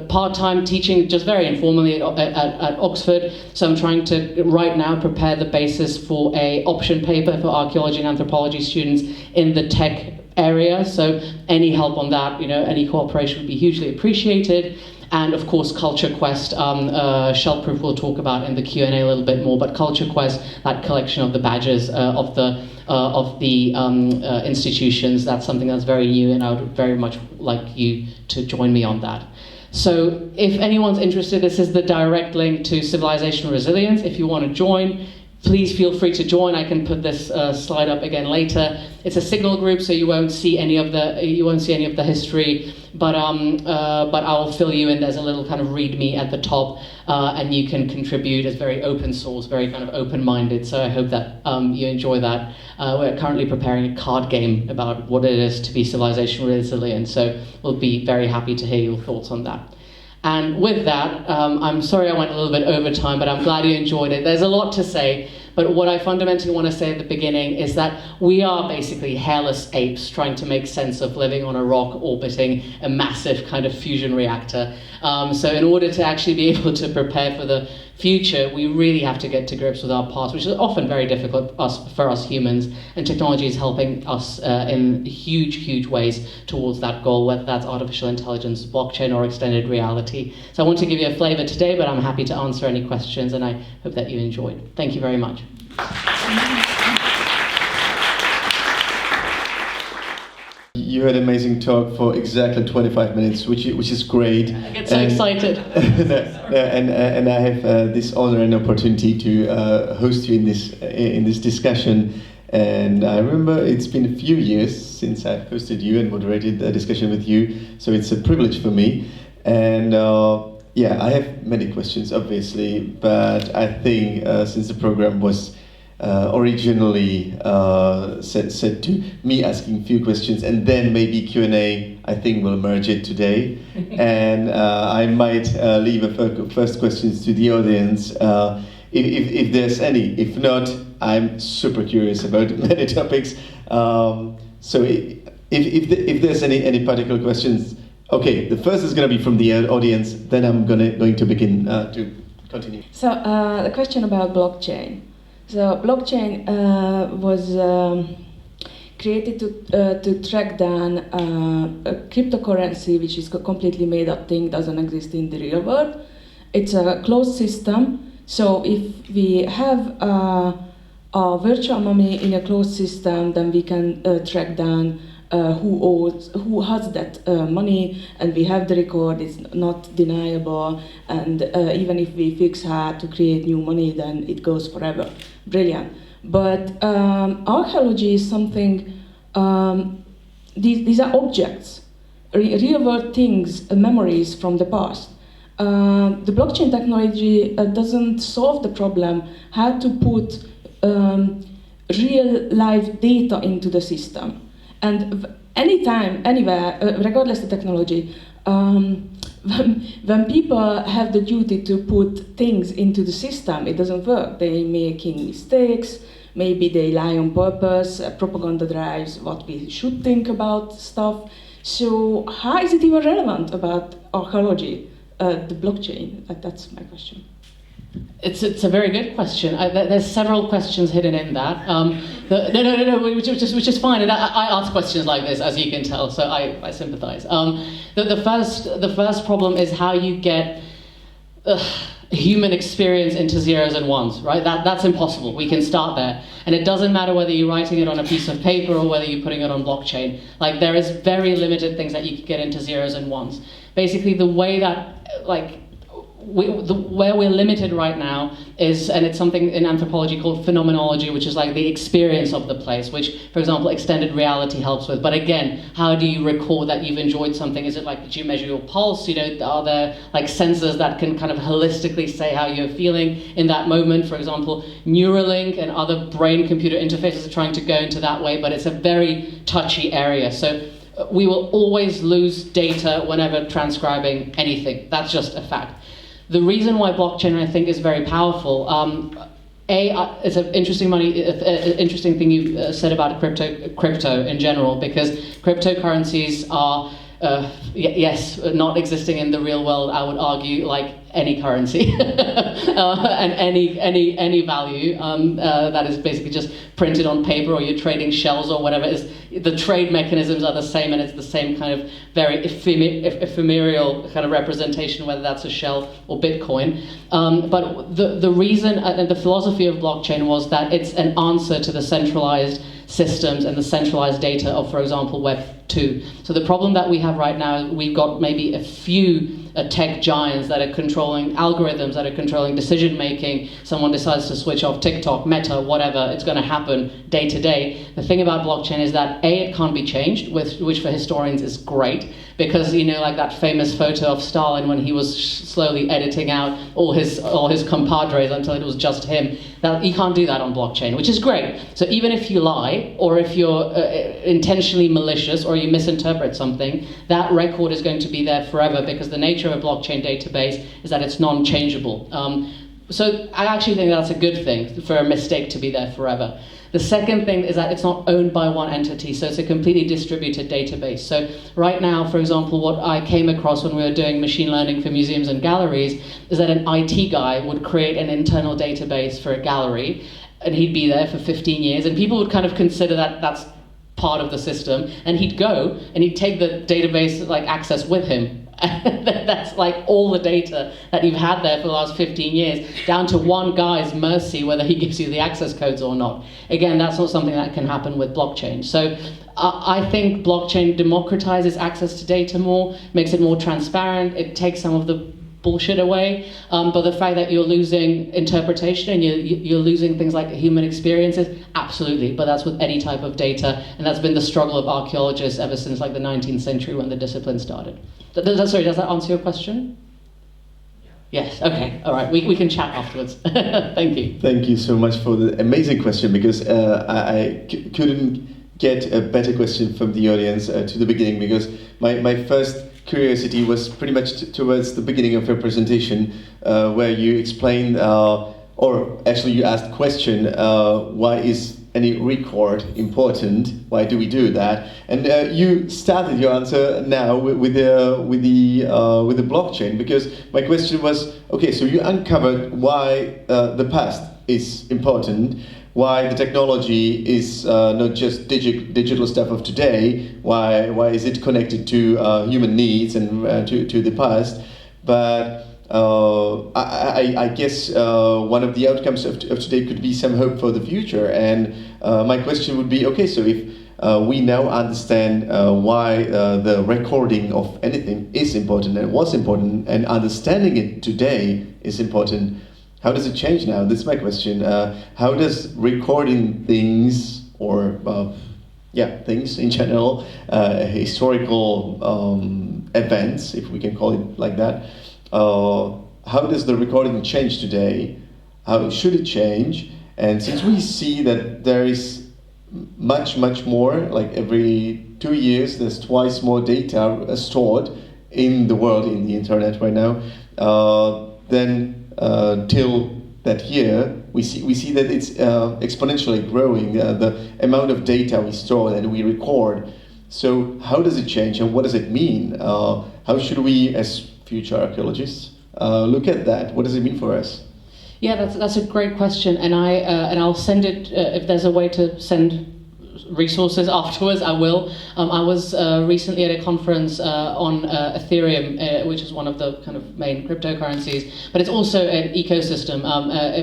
part-time teaching, just very informally, at Oxford, so I'm trying to, right now, prepare the basis for an option paper for archaeology and anthropology students in the tech area, so any help on that, any cooperation would be hugely appreciated. And of course, Culture Quest, ShellProof will talk about in the Q&A a little bit more, but Culture Quest, that collection of the badges of the institutions, that's something that's very new, and I would very much like you to join me on that. So if anyone's interested, this is the direct link to Civilisational Resilience. If you want to join, please feel free to join. I can put this slide up again later. It's a Signal group, so you won't see any of the history. But I will fill you in. There's a little kind of README at the top, and you can contribute. It's very open source, very kind of open-minded. So I hope that you enjoy that. We're currently preparing a card game about what it is to be civilizational resilient. So we'll be very happy to hear your thoughts on that. And with that, I'm sorry I went a little bit over time, but I'm glad you enjoyed it. There's a lot to say, but what I fundamentally want to say at the beginning is that we are basically hairless apes trying to make sense of living on a rock orbiting a massive kind of fusion reactor. So in order to actually be able to prepare for the future, we really have to get to grips with our past, which is often very difficult for us humans, and technology is helping us in huge ways towards that goal, whether that's artificial intelligence, blockchain, or extended reality. So I want to give you a flavor today, but I'm happy to answer any questions, and I hope that you enjoyed. Thank you very much. You had an amazing talk for exactly 25 minutes, which is great. I get so excited. and I have this honor and opportunity to host you in this discussion. And I remember it's been a few years since I've hosted you and moderated a discussion with you, so it's a privilege for me. And I have many questions, obviously, but I think since the program was originally set to me asking a few questions, and then maybe Q&A, I think we'll merge it today. And I might leave a first questions to the audience, if there's any. If not, I'm super curious about many topics. So if there's any particular questions, okay, the first is going to be from the audience, then I'm going to begin to continue. So the question about blockchain. So blockchain was created to track down a cryptocurrency, which is a completely made up thing, doesn't exist in the real world. It's a closed system. So if we have a virtual money in a closed system, then we can track down who has that money, and we have the record. It's not deniable, and even if we fix how to create new money, then it goes forever. Brilliant. But archaeology is something. These are objects, real world things, memories from the past. The blockchain technology doesn't solve the problem how to put real life data into the system. And anytime, anywhere, regardless of technology, when people have the duty to put things into the system, it doesn't work. They making mistakes, maybe they lie on purpose, propaganda drives what we should think about stuff. So how is it even relevant about archaeology, the blockchain? That's my question. It's a very good question. There's several questions hidden in that. No, which is fine. And I ask questions like this, as you can tell, so I sympathise. The first problem is how you get human experience into zeros and ones, right? That's impossible. We can start there. And it doesn't matter whether you're writing it on a piece of paper or whether you're putting it on blockchain. Like, there is very limited things that you can get into zeros and ones. Basically, the way that, where we're limited right now is, and it's something in anthropology called phenomenology, which is like the experience of the place, which, for example, extended reality helps with. But again, how do you record that you've enjoyed something? Is it like, did you measure your pulse? Are there like sensors that can kind of holistically say how you're feeling in that moment? For example, Neuralink and other brain-computer interfaces are trying to go into that way, but it's a very touchy area. So we will always lose data whenever transcribing anything. That's just a fact. The reason why blockchain, I think, is very powerful, it's an interesting thing you said about crypto in general, because cryptocurrencies are, yes, not existing in the real world, I would argue, like any currency and any value that is basically just printed on paper, or you're trading shells or whatever. The trade mechanisms are the same, and it's the same kind of very ephemeral kind of representation, whether that's a shell or Bitcoin. But the reason and the philosophy of blockchain was that it's an answer to the centralized systems and the centralized data of, for example, Web 2. So the problem that we have right now, we've got maybe a few tech giants that are controlling algorithms, that are controlling decision making. Someone decides to switch off TikTok, Meta, whatever, it's going to happen day to day. The thing about blockchain is that A, it can't be changed, which for historians is great, because like that famous photo of Stalin when he was slowly editing out all his compadres until it was just him. That you can't do that on blockchain, which is great. So even if you lie, or if you're intentionally malicious, or you misinterpret something, that record is going to be there forever, because the nature of a blockchain database is that it's non-changeable. So I actually think that's a good thing, for a mistake to be there forever. The second thing is that it's not owned by one entity, so it's a completely distributed database. So right now, for example, what I came across when we were doing machine learning for museums and galleries is that an IT guy would create an internal database for a gallery, and he'd be there for 15 years, and people would kind of consider that that's part of the system, and he'd go and he'd take the database access with him. That's all the data that you've had there for the last 15 years, down to one guy's mercy whether he gives you the access codes or not. Again, that's not something that can happen with blockchain. So I think blockchain democratizes access to data more, makes it more transparent, it takes some of the bullshit away, but the fact that you're losing interpretation and you're losing things like human experiences, absolutely, but that's with any type of data, and that's been the struggle of archaeologists ever since the 19th century when the discipline started. Sorry, does that answer your question? Yes, okay, all right, we can chat afterwards. Thank you. Thank you so much for the amazing question, because I couldn't get a better question from the audience to the beginning, because my first curiosity was pretty much towards the beginning of your presentation, where you explained, or actually you asked the question, why is any record important? Why do we do that? And you started your answer now with the blockchain, because my question was, okay, so you uncovered why the past is important, why the technology is not just digital stuff of today, why is it connected to human needs and to the past, but I guess one of the outcomes of today could be some hope for the future. And my question would be, okay, so if we now understand why the recording of anything is important and was important, and understanding it today is important, how does it change now? That's my question. How does recording things, or things in general, historical events, if we can call it like that, how does the recording change today? How should it change? And since we see that there is much more, every 2 years, there's twice more data stored in the world, in the internet right now, then till that year, we see that it's exponentially growing, the amount of data we store and we record. So how does it change, and what does it mean? How should we, as future archaeologists, look at that? What does it mean for us? Yeah, that's a great question, and I'll send it if there's a way to send resources afterwards. I will. I was recently at a conference on Ethereum, which is one of the kind of main cryptocurrencies, but it's also an ecosystem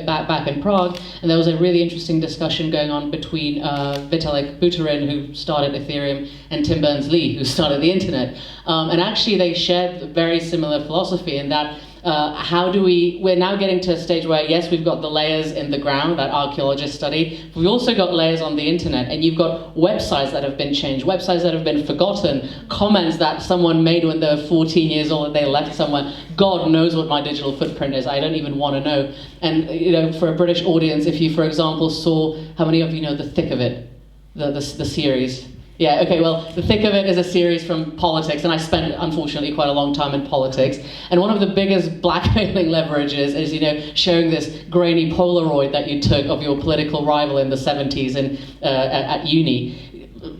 back in Prague, and there was a really interesting discussion going on between Vitalik Buterin, who started Ethereum, and Tim Berners-Lee, who started the internet, and actually they shared a very similar philosophy in that we're now getting to a stage where, yes, we've got the layers in the ground that archaeologists study, but we've also got layers on the internet, and you've got websites that have been changed, websites that have been forgotten, comments that someone made when they were 14 years old and they left somewhere. God knows what my digital footprint is, I don't even want to know. And for a British audience, if you, for example, saw, how many of you know The Thick of It, the series? Yeah, okay, well, The Thick of It is a series from politics, and I spent, unfortunately, quite a long time in politics. And one of the biggest blackmailing leverages is, showing this grainy Polaroid that you took of your political rival in the 70s at uni.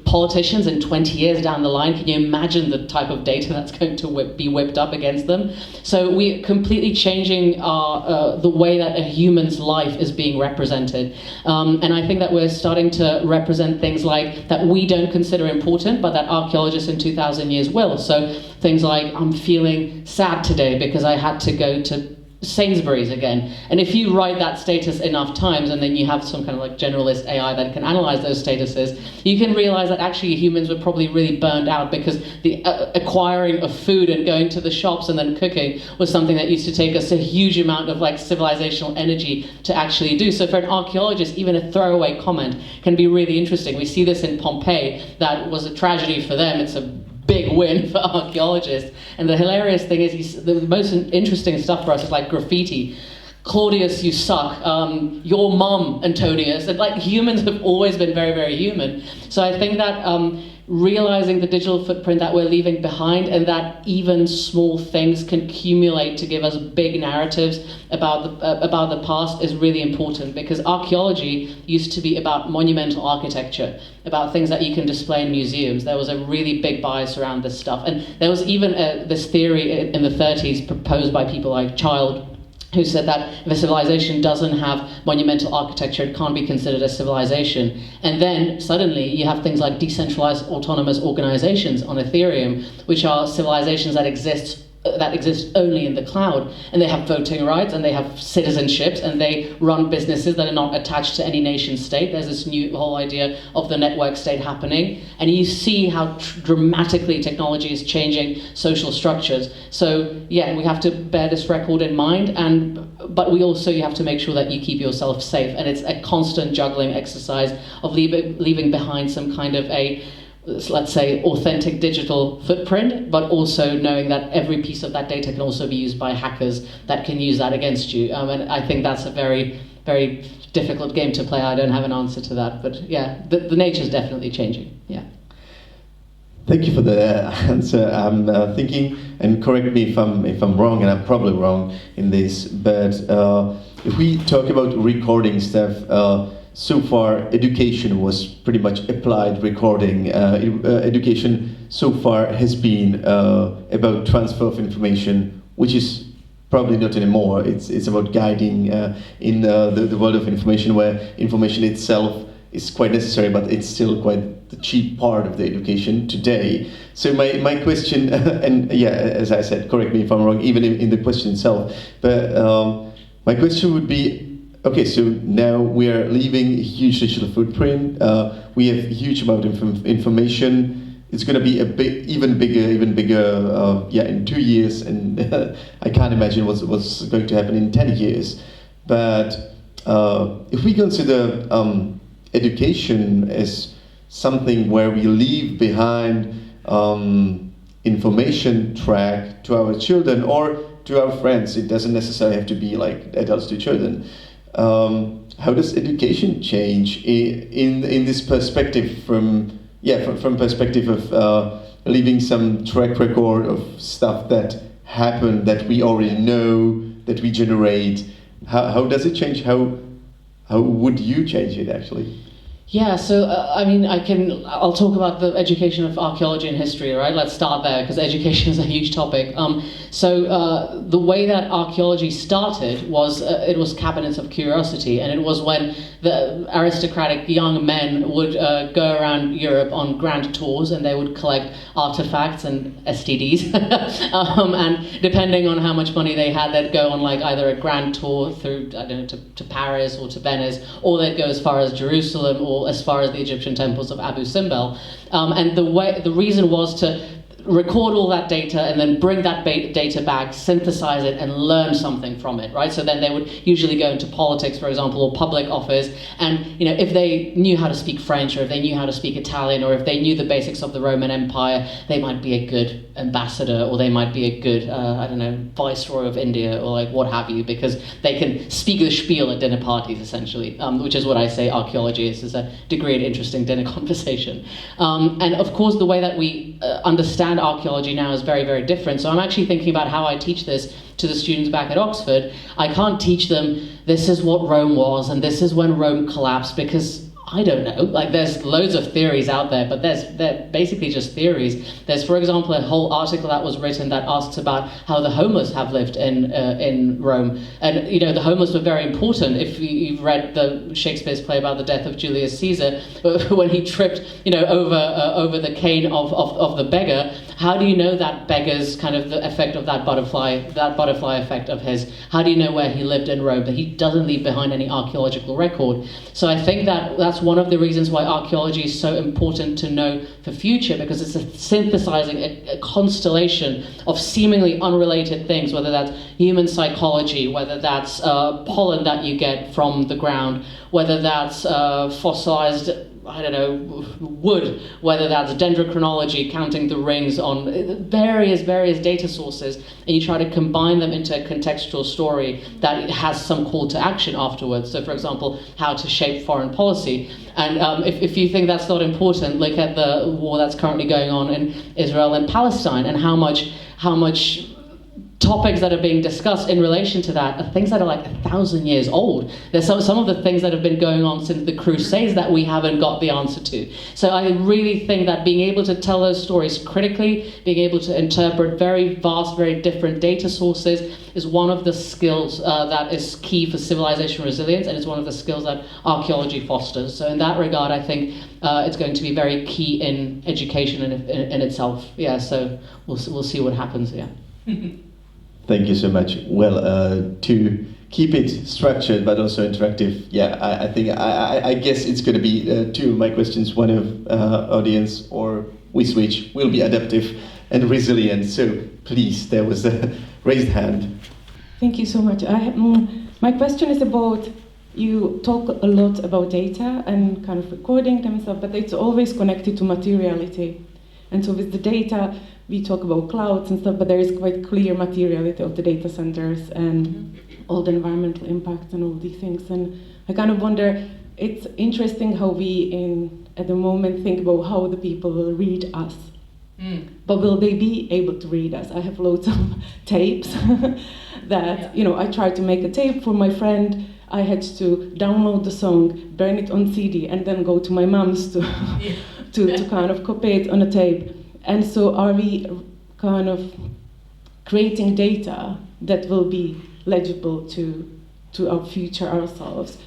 Politicians in 20 years down the line, can you imagine the type of data that's going to be whipped up against them? So we're completely changing the way that a human's life is being represented. And I think that we're starting to represent things like that we don't consider important, but that archaeologists in 2,000 years will. So things like, I'm feeling sad today because I had to go to Sainsbury's again. And if you write that status enough times and then you have some kind of like generalist AI that can analyze those statuses, you can realize that actually humans were probably really burned out because the acquiring of food and going to the shops and then cooking was something that used to take us a huge amount of like civilizational energy to actually do. So for an archaeologist, even a throwaway comment can be really interesting. We see this in Pompeii. That was a tragedy for them. It's a big win for archaeologists. And the hilarious thing is, the most interesting stuff for us is like graffiti. Claudius, you suck. Your mum, Antonius. And like humans have always been very, very human. So I think that realizing the digital footprint that we're leaving behind and that even small things can accumulate to give us big narratives about the past is really important, because archaeology used to be about monumental architecture, about things that you can display in museums. There was a really big bias around this stuff. And there was even this theory in the 30s proposed by people like Child, who said that if a civilization doesn't have monumental architecture, it can't be considered a civilization. And then suddenly you have things like decentralized autonomous organizations on Ethereum, which are civilizations that exist only in the cloud, and they have voting rights and they have citizenships and they run businesses that are not attached to any nation state. There's this new whole idea of the network state happening, and you see how dramatically technology is changing social structures. So yeah, we have to bear this record in mind, but you have to make sure that you keep yourself safe, and it's a constant juggling exercise of leaving behind some kind of a, let's say, authentic digital footprint, but also knowing that every piece of that data can also be used by hackers that can use that against you. And I think that's a very, very difficult game to play. I don't have an answer to that, but yeah, the nature is definitely changing. Yeah. Thank you for the answer. I'm thinking, and correct me if I'm wrong, and I'm probably wrong in this, but if we talk about recording stuff, so far, education was pretty much applied recording. Education so far has been about transfer of information, which is probably not anymore. It's about guiding in the world of information, where information itself is quite necessary, but it's still quite the cheap part of the education today. So my question, and yeah, as I said, correct me if I'm wrong, even in the question itself, but my question would be, okay, so now we are leaving a huge digital footprint. We have a huge amount of information. It's going to be even bigger. In 2 years, and I can't imagine what's going to happen in 10 years. But if we consider education as something where we leave behind information track to our children or to our friends, it doesn't necessarily have to be like adults to children. How does education change in this perspective from perspective of leaving some track record of stuff that happened, that we already know, that we generate? How does it change? How would you change it actually? Yeah, so I'll talk about the education of archaeology and history, right? Let's start there, because education is a huge topic. The way that archaeology started was, it was cabinets of curiosity, and it was when the aristocratic young men would go around Europe on grand tours, and they would collect artifacts and STDs. And depending on how much money they had, they'd go on like either a grand tour through, I don't know, to Paris or to Venice, or they'd go as far as Jerusalem or as far as the Egyptian temples of Abu Simbel. And the reason was to record all that data and then bring that data back, synthesize it, and learn something from it, right? So then they would usually go into politics, for example, or public office, and if they knew how to speak French, or if they knew how to speak Italian, or if they knew the basics of the Roman Empire, they might be a good ambassador, or they might be a good, viceroy of India, or like what have you, because they can speak the spiel at dinner parties, essentially, which is what I say archaeology is a degree of interesting dinner conversation. And of course, the way that we understand archaeology now is very, very different. So I'm actually thinking about how I teach this to the students back at Oxford. I can't teach them, this is what Rome was, and this is when Rome collapsed, because I don't know. Like, there's loads of theories out there, but they're basically just theories. There's, for example, a whole article that was written that asks about how the homeless have lived in Rome. And, the homeless were very important. If you've read the Shakespeare's play about the death of Julius Caesar, when he tripped, over the cane of the beggar, how do you know that beggars kind of the effect of that butterfly effect of his? How do you know where he lived in Rome? But he doesn't leave behind any archaeological record. So I think that that's one of the reasons why archaeology is so important to know for future, because it's synthesizing a constellation of seemingly unrelated things, whether that's human psychology, whether that's pollen that you get from the ground, whether that's fossilized, I don't know, wood, whether that's dendrochronology, counting the rings on various data sources, and you try to combine them into a contextual story that has some call to action afterwards. So, for example, how to shape foreign policy. And if you think that's not important, look at the war that's currently going on in Israel and Palestine, and how much topics that are being discussed in relation to that are things that are like 1,000 years old. There's some of the things that have been going on since the Crusades that we haven't got the answer to. So I really think that being able to tell those stories critically, being able to interpret very vast, very different data sources is one of the skills that is key for civilization resilience, and it's one of the skills that archaeology fosters. So in that regard, I think it's going to be very key in education in itself. Yeah, so we'll see what happens, yeah. Thank you so much. Well, to keep it structured but also interactive, yeah, I think I guess it's going to be two of my questions. One of audience, or we switch, will be adaptive and resilient. So please, there was a raised hand. Thank you so much. My question is about, you talk a lot about data and kind of recording them and stuff, but it's always connected to materiality. And so with the data, we talk about clouds and stuff, but there is quite clear materiality of the data centers and all the environmental impacts and all these things. And I kind of wonder, it's interesting how we at the moment think about how the people will read us. But will they be able to read us? I have loads of tapes that, I tried to make a tape for my friend. I had to download the song, burn it on CD, and then go to my mom's to kind of copy it on a tape. And so are we kind of creating data that will be legible to our future ourselves?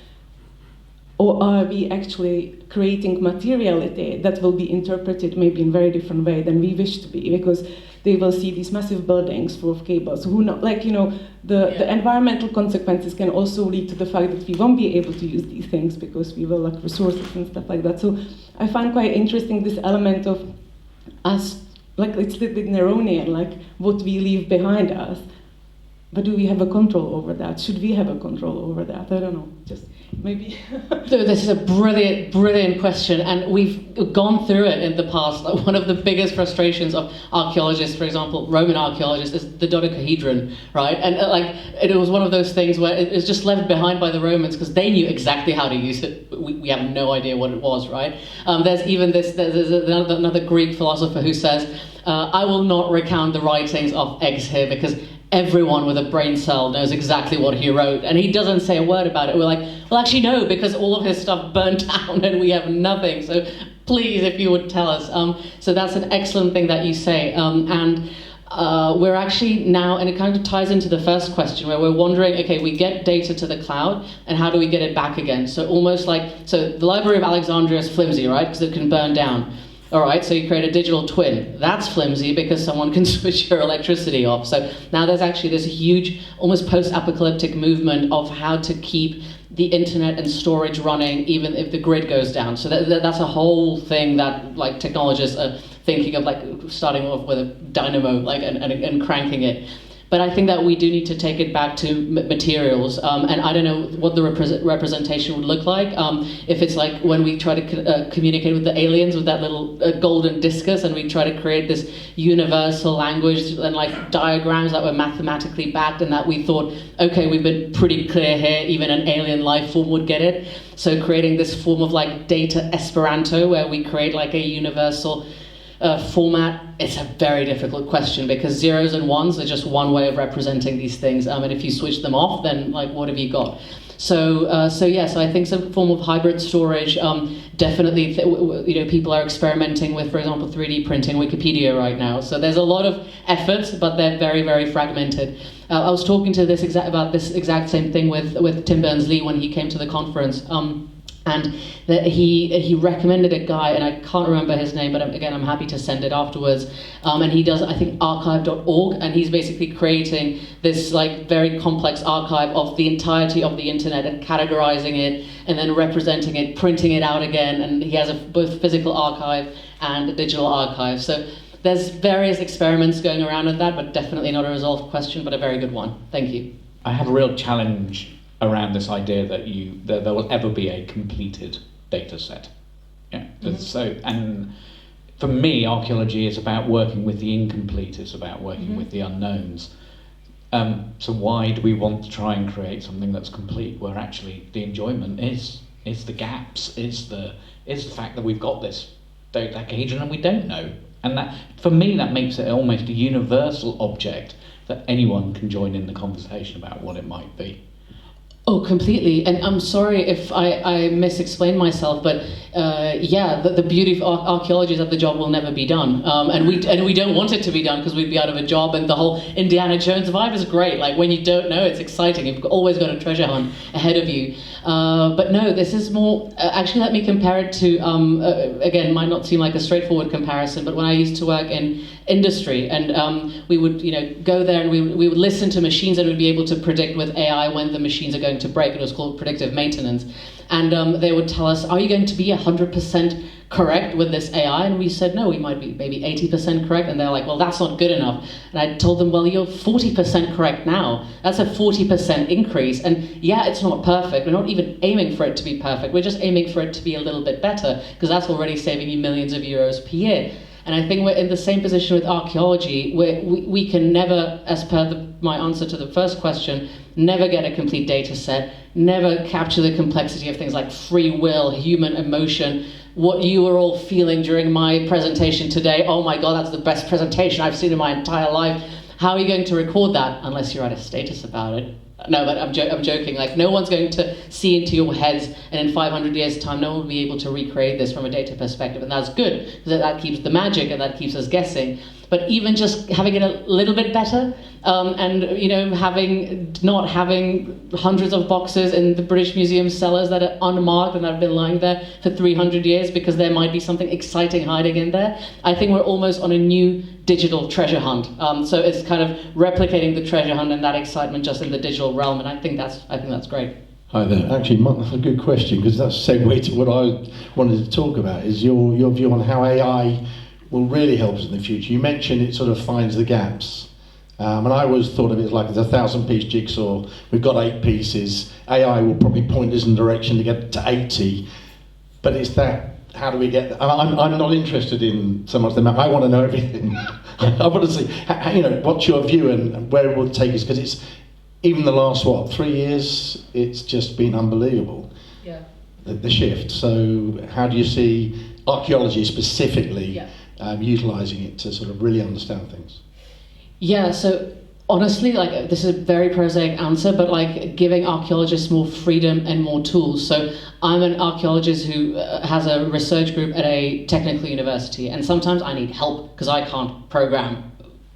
Or are we actually creating materiality that will be interpreted maybe in a very different way than we wish to be? Because they will see these massive buildings full of cables. Who know, the environmental consequences can also lead to the fact that we won't be able to use these things because we will lack resources and stuff like that. So I find quite interesting this element of us, it's a little bit Neronian, what we leave behind us. But do we have a control over that? Should we have a control over that? I don't know, just maybe. So this is a brilliant question, and we've gone through it in the past. One of the biggest frustrations of archaeologists, for example, Roman archaeologists, is the dodecahedron, right? And it was one of those things where it was just left behind by the Romans because they knew exactly how to use it. We have no idea what it was, right? There's another Greek philosopher who says, I will not recount the writings of Eggs here because everyone with a brain cell knows exactly what he wrote, and he doesn't say a word about it. We're like, well, actually, no, because all of his stuff burnt down and we have nothing. So please, if you would tell us. So that's an excellent thing that you say. And we're actually now, and it kind of ties into the first question, where we're wondering, okay, we get data to the cloud, and how do we get it back again? So almost so the Library of Alexandria is flimsy, right? Because it can burn down. All right, so you create a digital twin. That's flimsy because someone can switch your electricity off. So now there's actually this huge, almost post-apocalyptic movement of how to keep the internet and storage running even if the grid goes down. So that's a whole thing that technologists are thinking of, starting off with a dynamo and cranking it. But I think that we do need to take it back to materials, and I don't know what the representation would look like. If it's like when we try to communicate with the aliens with that little golden discus, and we try to create this universal language and diagrams that were mathematically backed, and that we thought, okay, we've been pretty clear here, even an alien life form would get it. So creating this form of data Esperanto, where we create a universal format, it's a very difficult question because zeros and ones are just one way of representing these things, and if you switch them off, then what have you got? So I think some form of hybrid storage, definitely, people are experimenting with, for example, 3D printing Wikipedia right now. So there's a lot of efforts, but they're very, very fragmented. I was talking to about this exact same thing with Tim Berners-Lee when he came to the conference. And that he recommended a guy, and I can't remember his name, but again, I'm happy to send it afterwards. And he does, I think, archive.org, and he's basically creating this like very complex archive of the entirety of the internet and categorizing it, and then representing it, printing it out again. And he has both physical archive and a digital archive. So there's various experiments going around with that, but definitely not a resolved question, but a very good one. Thank you. I have a real challenge around this idea that there will ever be a completed data set. Yeah. Mm-hmm. So, and for me, archaeology is about working with the incomplete. It's about working Mm-hmm. with the unknowns. So why do we want to try and create something that's complete, where actually the enjoyment is the gaps, is the fact that we've got this occasion and we don't know. And that, for me, that makes it almost a universal object that anyone can join in the conversation about what it might be. Oh, completely. And I'm sorry if I misexplained myself, but the beauty of archaeology is that the job will never be done. And we don't want it to be done because we'd be out of a job, and the whole Indiana Jones vibe is great. Like when you don't know, it's exciting. You've always got a treasure hunt ahead of you. But no, this is more, actually let me compare it to, again, might not seem like a straightforward comparison, but when I used to work in industry, and we would go there and we would listen to machines, and we'd be able to predict with AI when the machines are going to break. It was called predictive maintenance. And they would tell us, are you going to be 100% correct with this AI? And we said, no, we might be maybe 80% correct. And they're like, well, that's not good enough. And I told them, well, you're 40% correct now. That's a 40% increase. And yeah, it's not perfect. We're not even aiming for it to be perfect. We're just aiming for it to be a little bit better, because that's already saving you millions of euros per year. And I think we're in the same position with archaeology, where we can never, as per my answer to the first question, never get a complete data set, never capture the complexity of things like free will, human emotion, what you were all feeling during my presentation today. Oh my God, that's the best presentation I've seen in my entire life. How are you going to record that unless you're at a status about it? No, but I'm joking. Like, no one's going to see into your heads, and in 500 years' time, no one will be able to recreate this from a data perspective, and that's good, because that keeps the magic and that keeps us guessing. But even just having it a little bit better, and not having hundreds of boxes in the British Museum cellars that are unmarked and that have been lying there for 300 years because there might be something exciting hiding in there. I think we're almost on a new digital treasure hunt. So it's kind of replicating the treasure hunt and that excitement just in the digital realm, and I think that's great. Hi there. Actually, that's a good question, because that's a segue to what I wanted to talk about, is your view on how AI will really help us in the future. You mentioned it sort of finds the gaps. And I always thought of it as like it's a 1,000-piece jigsaw. We've got 8 pieces. AI will probably point us in the direction to get to 80. But it's that, how do we get there? I'm not interested in so much the map. I want to know everything. I want to see, what's your view and where it will take us? Because it's, even the last, 3 years, it's just been unbelievable. Yeah. The shift. So how do you see archaeology specifically utilising it to sort of really understand things? Yeah, so honestly, like, this is a very prosaic answer, but like giving archaeologists more freedom and more tools. So I'm an archaeologist who has a research group at a technical university, and sometimes I need help because I can't program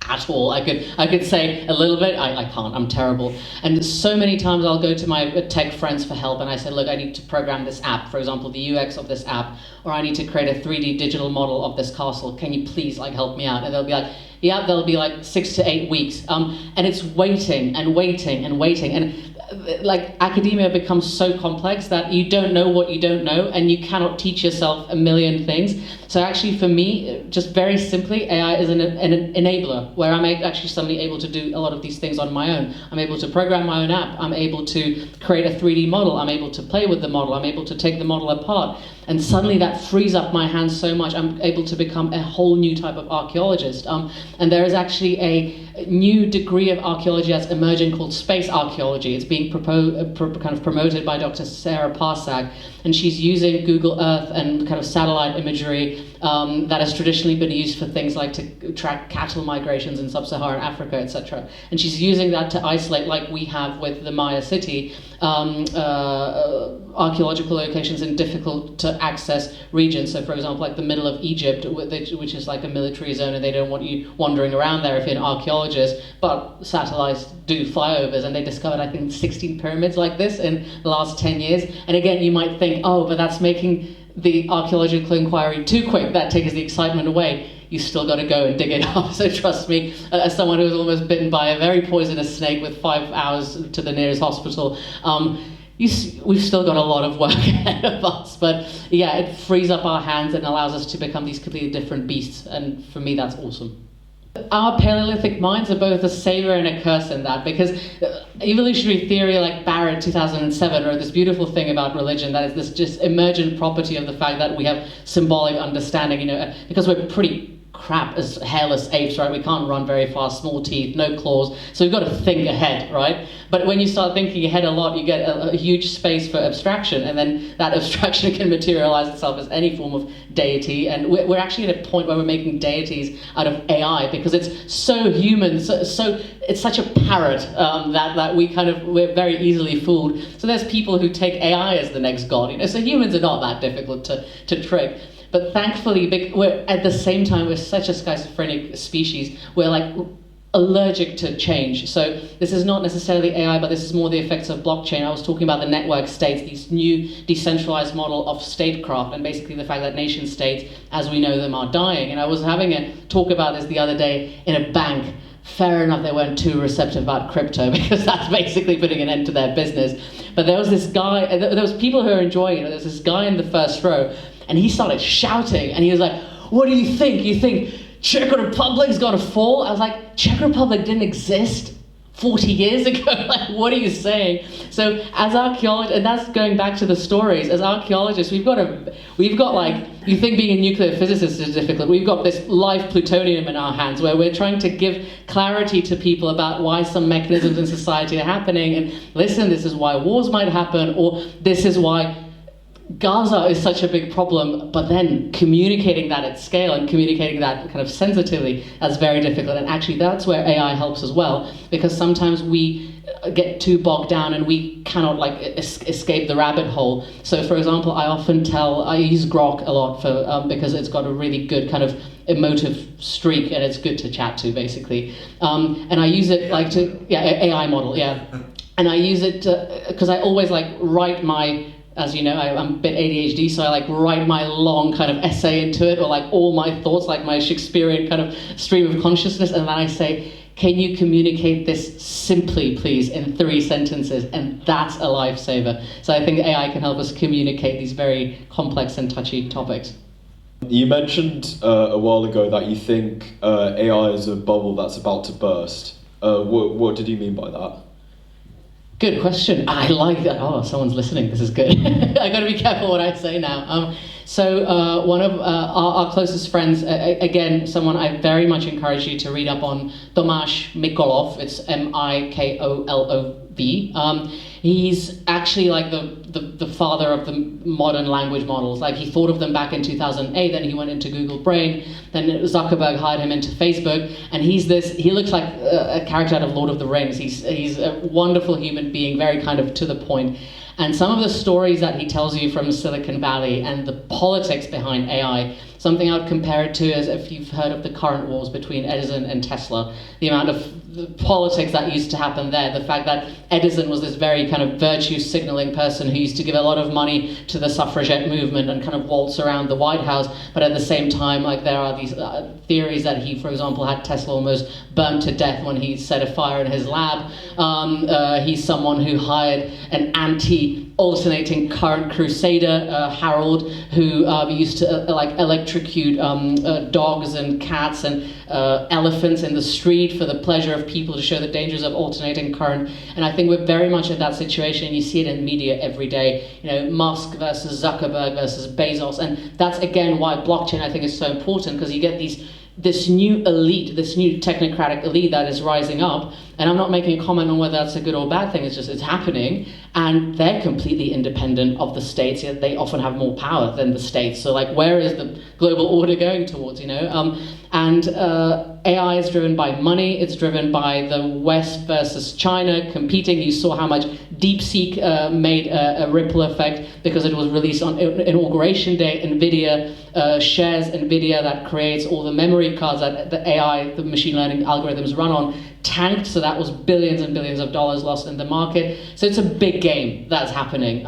at all. I could say a little bit, I can't, I'm terrible. And so many times I'll go to my tech friends for help, and I say, look, I need to program this app, for example, the UX of this app, or I need to create a 3D digital model of this castle. Can you please help me out? And they'll be like, yeah, they'll be like 6 to 8 weeks. And it's waiting and waiting and waiting. And like, academia becomes so complex that you don't know what you don't know, and you cannot teach yourself a million things. So actually, for me, just very simply, AI is an enabler, where I'm actually suddenly able to do a lot of these things on my own. I'm able to program my own app. I'm able to create a 3D model. I'm able to play with the model. I'm able to take the model apart. And suddenly that frees up my hands so much. I'm able to become a whole new type of archaeologist. And there is actually a new degree of archaeology that's emerging called space archaeology. It's being kind of promoted by Dr. Sara Polak, and she's using Google Earth and kind of satellite imagery that has traditionally been used for things like to track cattle migrations in sub-Saharan Africa, etc. And she's using that to isolate, like we have with the Maya city, archaeological locations in difficult to access regions. So for example, like the middle of Egypt, which is like a military zone, and they don't want you wandering around there if you're an archaeologist. archaeologists, but satellites do flyovers, and they discovered, I think, 16 pyramids like this in the last 10 years. And again, you might think, oh, but that's making the archaeological inquiry too quick. That takes the excitement away. You still got to go and dig it up. So trust me, as someone who was almost bitten by a very poisonous snake with 5 hours to the nearest hospital, we've still got a lot of work ahead of us. But yeah, it frees up our hands and allows us to become these completely different beasts. And for me, that's awesome. Our Paleolithic minds are both a savior and a curse in that, because evolutionary theory like Barrett 2007 wrote this beautiful thing about religion, that is this just emergent property of the fact that we have symbolic understanding, because we're pretty crap as hairless apes, right? We can't run very fast, small teeth, no claws, so we've got to think ahead, right? But when you start thinking ahead a lot, you get a huge space for abstraction, and then that abstraction can materialize itself as any form of deity. And we're actually at a point where we're making deities out of AI, because it's so human, so it's such a parrot that we're very easily fooled. So there's people who take AI as the next god, so humans are not that difficult to trick. But thankfully, we're at the same time, we're such a schizophrenic species. We're like allergic to change. So this is not necessarily AI, but this is more the effects of blockchain. I was talking about the network states, these new decentralized model of statecraft, and basically the fact that nation states, as we know them, are dying. And I was having a talk about this the other day in a bank. Fair enough, they weren't too receptive about crypto, because that's basically putting an end to their business. But there was this guy, there was people who were enjoying it. There was this guy in the first row, and he started shouting, and he was like, what do you think? You think Czech Republic's got to fall? I was like, Czech Republic didn't exist 40 years ago. Like, what are you saying? So as archaeologists, and that's going back to the stories, as archaeologists, we've got like, you think being a nuclear physicist is difficult. We've got this live plutonium in our hands, where we're trying to give clarity to people about why some mechanisms in society are happening, and listen, this is why wars might happen, or this is why Gaza is such a big problem, but then communicating that at scale and communicating that kind of sensitively, that's very difficult. And actually that's where AI helps as well, because sometimes we get too bogged down and we cannot escape the rabbit hole. So for example, I use Grok a lot for because it's got a really good kind of emotive streak, and it's good to chat to, basically. And I use it AI model, yeah. And I use it because I always write my, as you know, I'm a bit ADHD, so I write my long kind of essay into it, or all my thoughts, my Shakespearean kind of stream of consciousness, and then I say, can you communicate this simply, please, in 3 sentences? And that's a lifesaver. So I think AI can help us communicate these very complex and touchy topics. You mentioned a while ago that you think AI is a bubble that's about to burst. What did you mean by that? Good question. I like that. Oh, someone's listening. This is good. I got to be careful what I say now. So one of our closest friends, again, someone I very much encourage you to read up on, Tomáš Mikolov. It's Mikolov. He's actually the father of the modern language models. He thought of them back in 2008, then he went into Google Brain, then Zuckerberg hired him into Facebook, and he looks like a character out of Lord of the Rings. He's a wonderful human being, very kind of to the point. And some of the stories that he tells you from Silicon Valley and the politics behind AI, something I would compare it to as if you've heard of the current wars between Edison and Tesla, the amount of the politics that used to happen there, the fact that Edison was this very kind of virtue signaling person who used to give a lot of money to the suffragette movement and kind of waltz around the White House, but at the same time, there are these theories that he, for example, had Tesla almost burnt to death when he set a fire in his lab. He's someone who hired an anti-alternating current crusader, Harold, who used to electrocute dogs and cats and elephants in the street for the pleasure of people, to show the dangers of alternating current. And I think we're very much in that situation. You see it in media every day. Musk versus Zuckerberg versus Bezos, and that's again why blockchain I think is so important, because you get this new elite, this new technocratic elite that is rising up. And I'm not making a comment on whether that's a good or bad thing. It's happening. and they're completely independent of the states, yet they often have more power than the states. So like, where is the global order going towards, you know? And AI is driven by money, it's driven by the West versus China competing. You saw how much DeepSeek made a ripple effect because it was released on Inauguration Day. NVIDIA shares NVIDIA that creates all the memory cards that the AI, the machine learning algorithms run on, tanked, so that was billions and billions of dollars lost in the market. So it's a big game that's happening.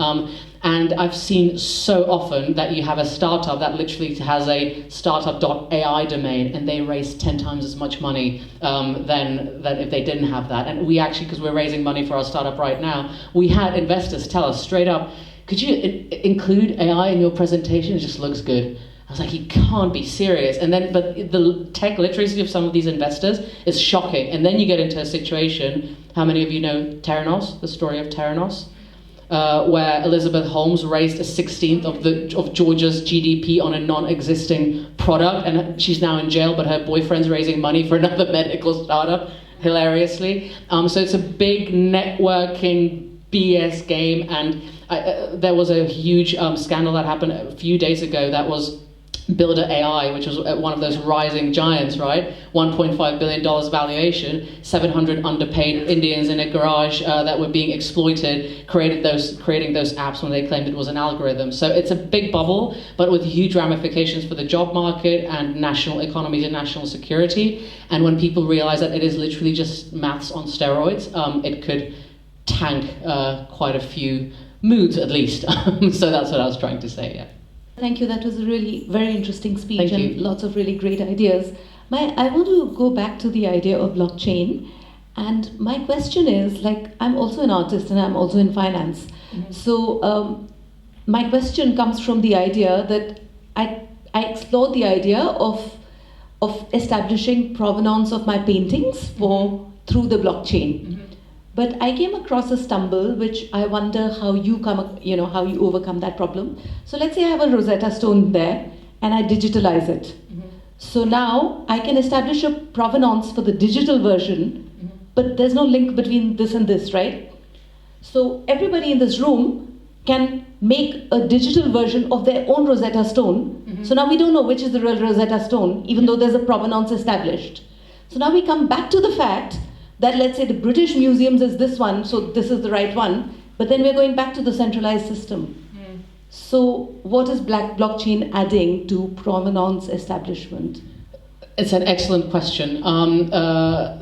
And I've seen so often that you have a startup that literally has a startup.ai domain, and they raise 10 times as much money than if they didn't have that. And we actually, because we're raising money for our startup right now, we had investors tell us straight up, could you include AI in your presentation? It just looks good. I was like, you can't be serious. And then, but the tech literacy of some of these investors is shocking. And then you get into a situation, how many of you know Theranos, the story of Theranos? Where Elizabeth Holmes raised a 16th of Georgia's GDP on a non-existing product, and she's now in jail, but her boyfriend's raising money for another medical startup, hilariously. So it's a big networking BS game, and there was a huge scandal that happened a few days ago that was Builder AI, which was one of those rising giants, right? $1.5 billion valuation, 700 underpaid Indians in a garage that were being exploited, creating those apps when they claimed it was an algorithm. So it's a big bubble, but with huge ramifications for the job market and national economies and national security. And when people realize that it is literally just maths on steroids, it could tank quite a few moods at least. So that's what I was trying to say, yeah. Thank you. That was a really very interesting speech. Thank and you. Lots of really great ideas. I want to go back to the idea of blockchain. And my question is, like, I'm also an artist and I'm also in finance. Mm-hmm. So my question comes from the idea that I explored the idea of establishing provenance of my paintings through the blockchain. Mm-hmm. But I came across a stumble, which I wonder how you how you overcome that problem. So let's say I have a Rosetta Stone there, and I digitalize it. Mm-hmm. So now I can establish a provenance for the digital version, but there's no link between this and this, right? So everybody in this room can make a digital version of their own Rosetta Stone. Mm-hmm. So now we don't know which is the real Rosetta Stone, even though there's a provenance established. So now we come back to the fact that, let's say, the British Museums is this one, so this is the right one, but then we're going back to the centralized system. So what is blockchain adding to provenance establishment? It's an excellent question.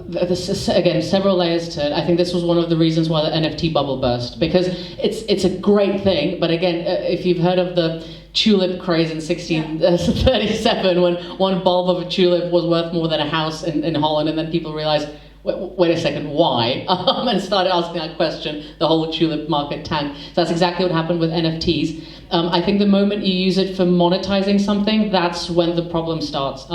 This is, again, several layers to it. I think this was one of the reasons why the NFT bubble burst, because it's a great thing, but again, if you've heard of the tulip craze in 1637, when one bulb of a tulip was worth more than a house in Holland, and then people realized, wait a second, why? And started asking that question, the whole tulip market tanked. So that's exactly what happened with NFTs. I think the moment you use it for monetizing something, that's when the problem starts.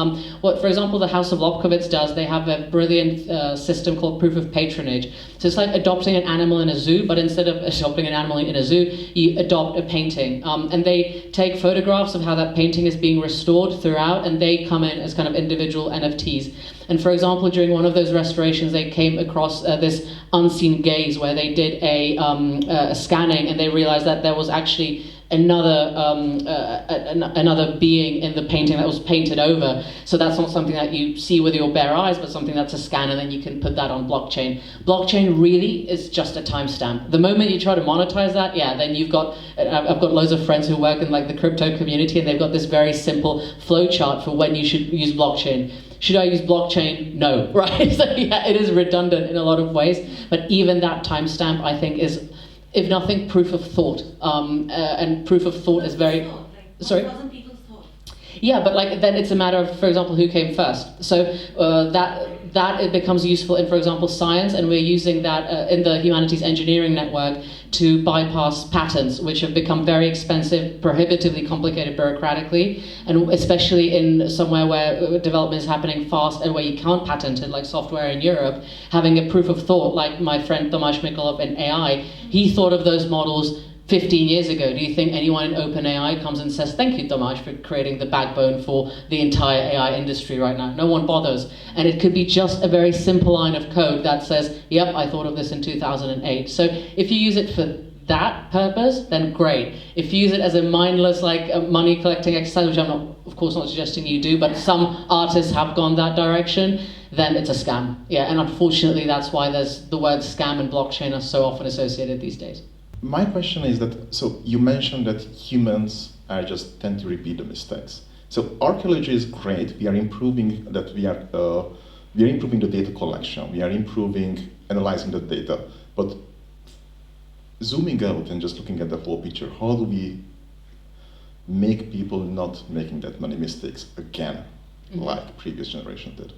What, for example, the House of Lobkowitz does, they have a brilliant system called proof of patronage. So it's like adopting an animal in a zoo, but instead of adopting an animal in a zoo, you adopt a painting. And they take photographs of how that painting is being restored throughout, and they come in as kind of individual NFTs. And for example, during one of those restorations, they came across this unseen gaze where they did a scanning, and they realized that there was actually another being in the painting that was painted over. So that's not something that you see with your bare eyes, but something that's a scan, and then you can put that on blockchain. Blockchain really is just a timestamp. The moment you try to monetize that, then you've got, I've got loads of friends who work in like the crypto community, and they've got this very simple flow chart for when you should use blockchain. Should I use blockchain? No, right? So yeah, it is redundant in a lot of ways, but even that timestamp, I think, is, if nothing, proof of thought. And proof of thought is very... Sorry? Yeah, but like then it's a matter of, for example, who came first. So that it becomes useful in, for example, science, and we're using that in the humanities engineering network to bypass patents, which have become very expensive, prohibitively complicated bureaucratically, and especially in somewhere where development is happening fast and where you can't patent it, like software in Europe. Having a proof of thought, like my friend Tomáš Mikolov in AI, he thought of those models 15 years ago. Do you think anyone in OpenAI comes and says, thank you, Tomáš, for creating the backbone for the entire AI industry right now? No one bothers. And it could be just a very simple line of code that says, yep, I thought of this in 2008. So if you use it for that purpose, then great. If you use it as a mindless money collecting exercise, which I'm not, of course, not suggesting you do, but some artists have gone that direction, then it's a scam. Yeah, and unfortunately, that's why there's the words scam and blockchain are so often associated these days. My question is that, so you mentioned that humans just tend to repeat the mistakes. So archaeology is great. We are improving that. We are improving the data collection. We are improving analyzing the data. But zooming out and just looking at the whole picture, how do we make people not making that many mistakes again, like previous generation did?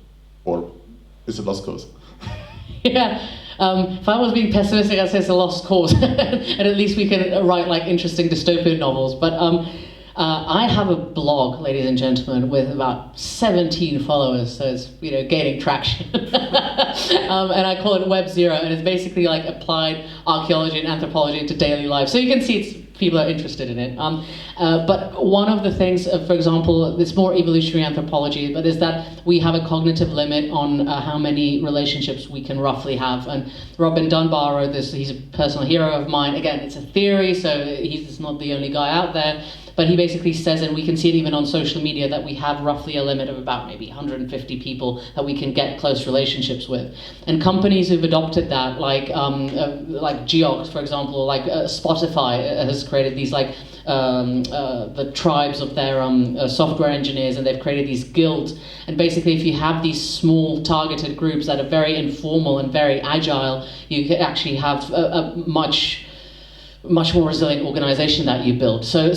Or is it lost cause? Yeah, if I was being pessimistic, I'd say it's a lost cause, and at least we can write like interesting dystopian novels. But I have a blog, ladies and gentlemen, with about 17 followers, so it's gaining traction. And I call it Web Zero, and it's basically like applied archaeology and anthropology into daily life. So you can see people are interested in it. But one of the things, for example, it's more evolutionary anthropology, but is that we have a cognitive limit on how many relationships we can roughly have. And Robin Dunbar wrote this, he's a personal hero of mine. Again, it's a theory, so he's not the only guy out there. But he basically says, and we can see it even on social media, that we have roughly a limit of about maybe 150 people that we can get close relationships with. And companies who've adopted that, like Geox, for example, like Spotify has created these the tribes of their software engineers, and they've created these guilds. And basically, if you have these small targeted groups that are very informal and very agile, you can actually have a much more resilient organization that you build. So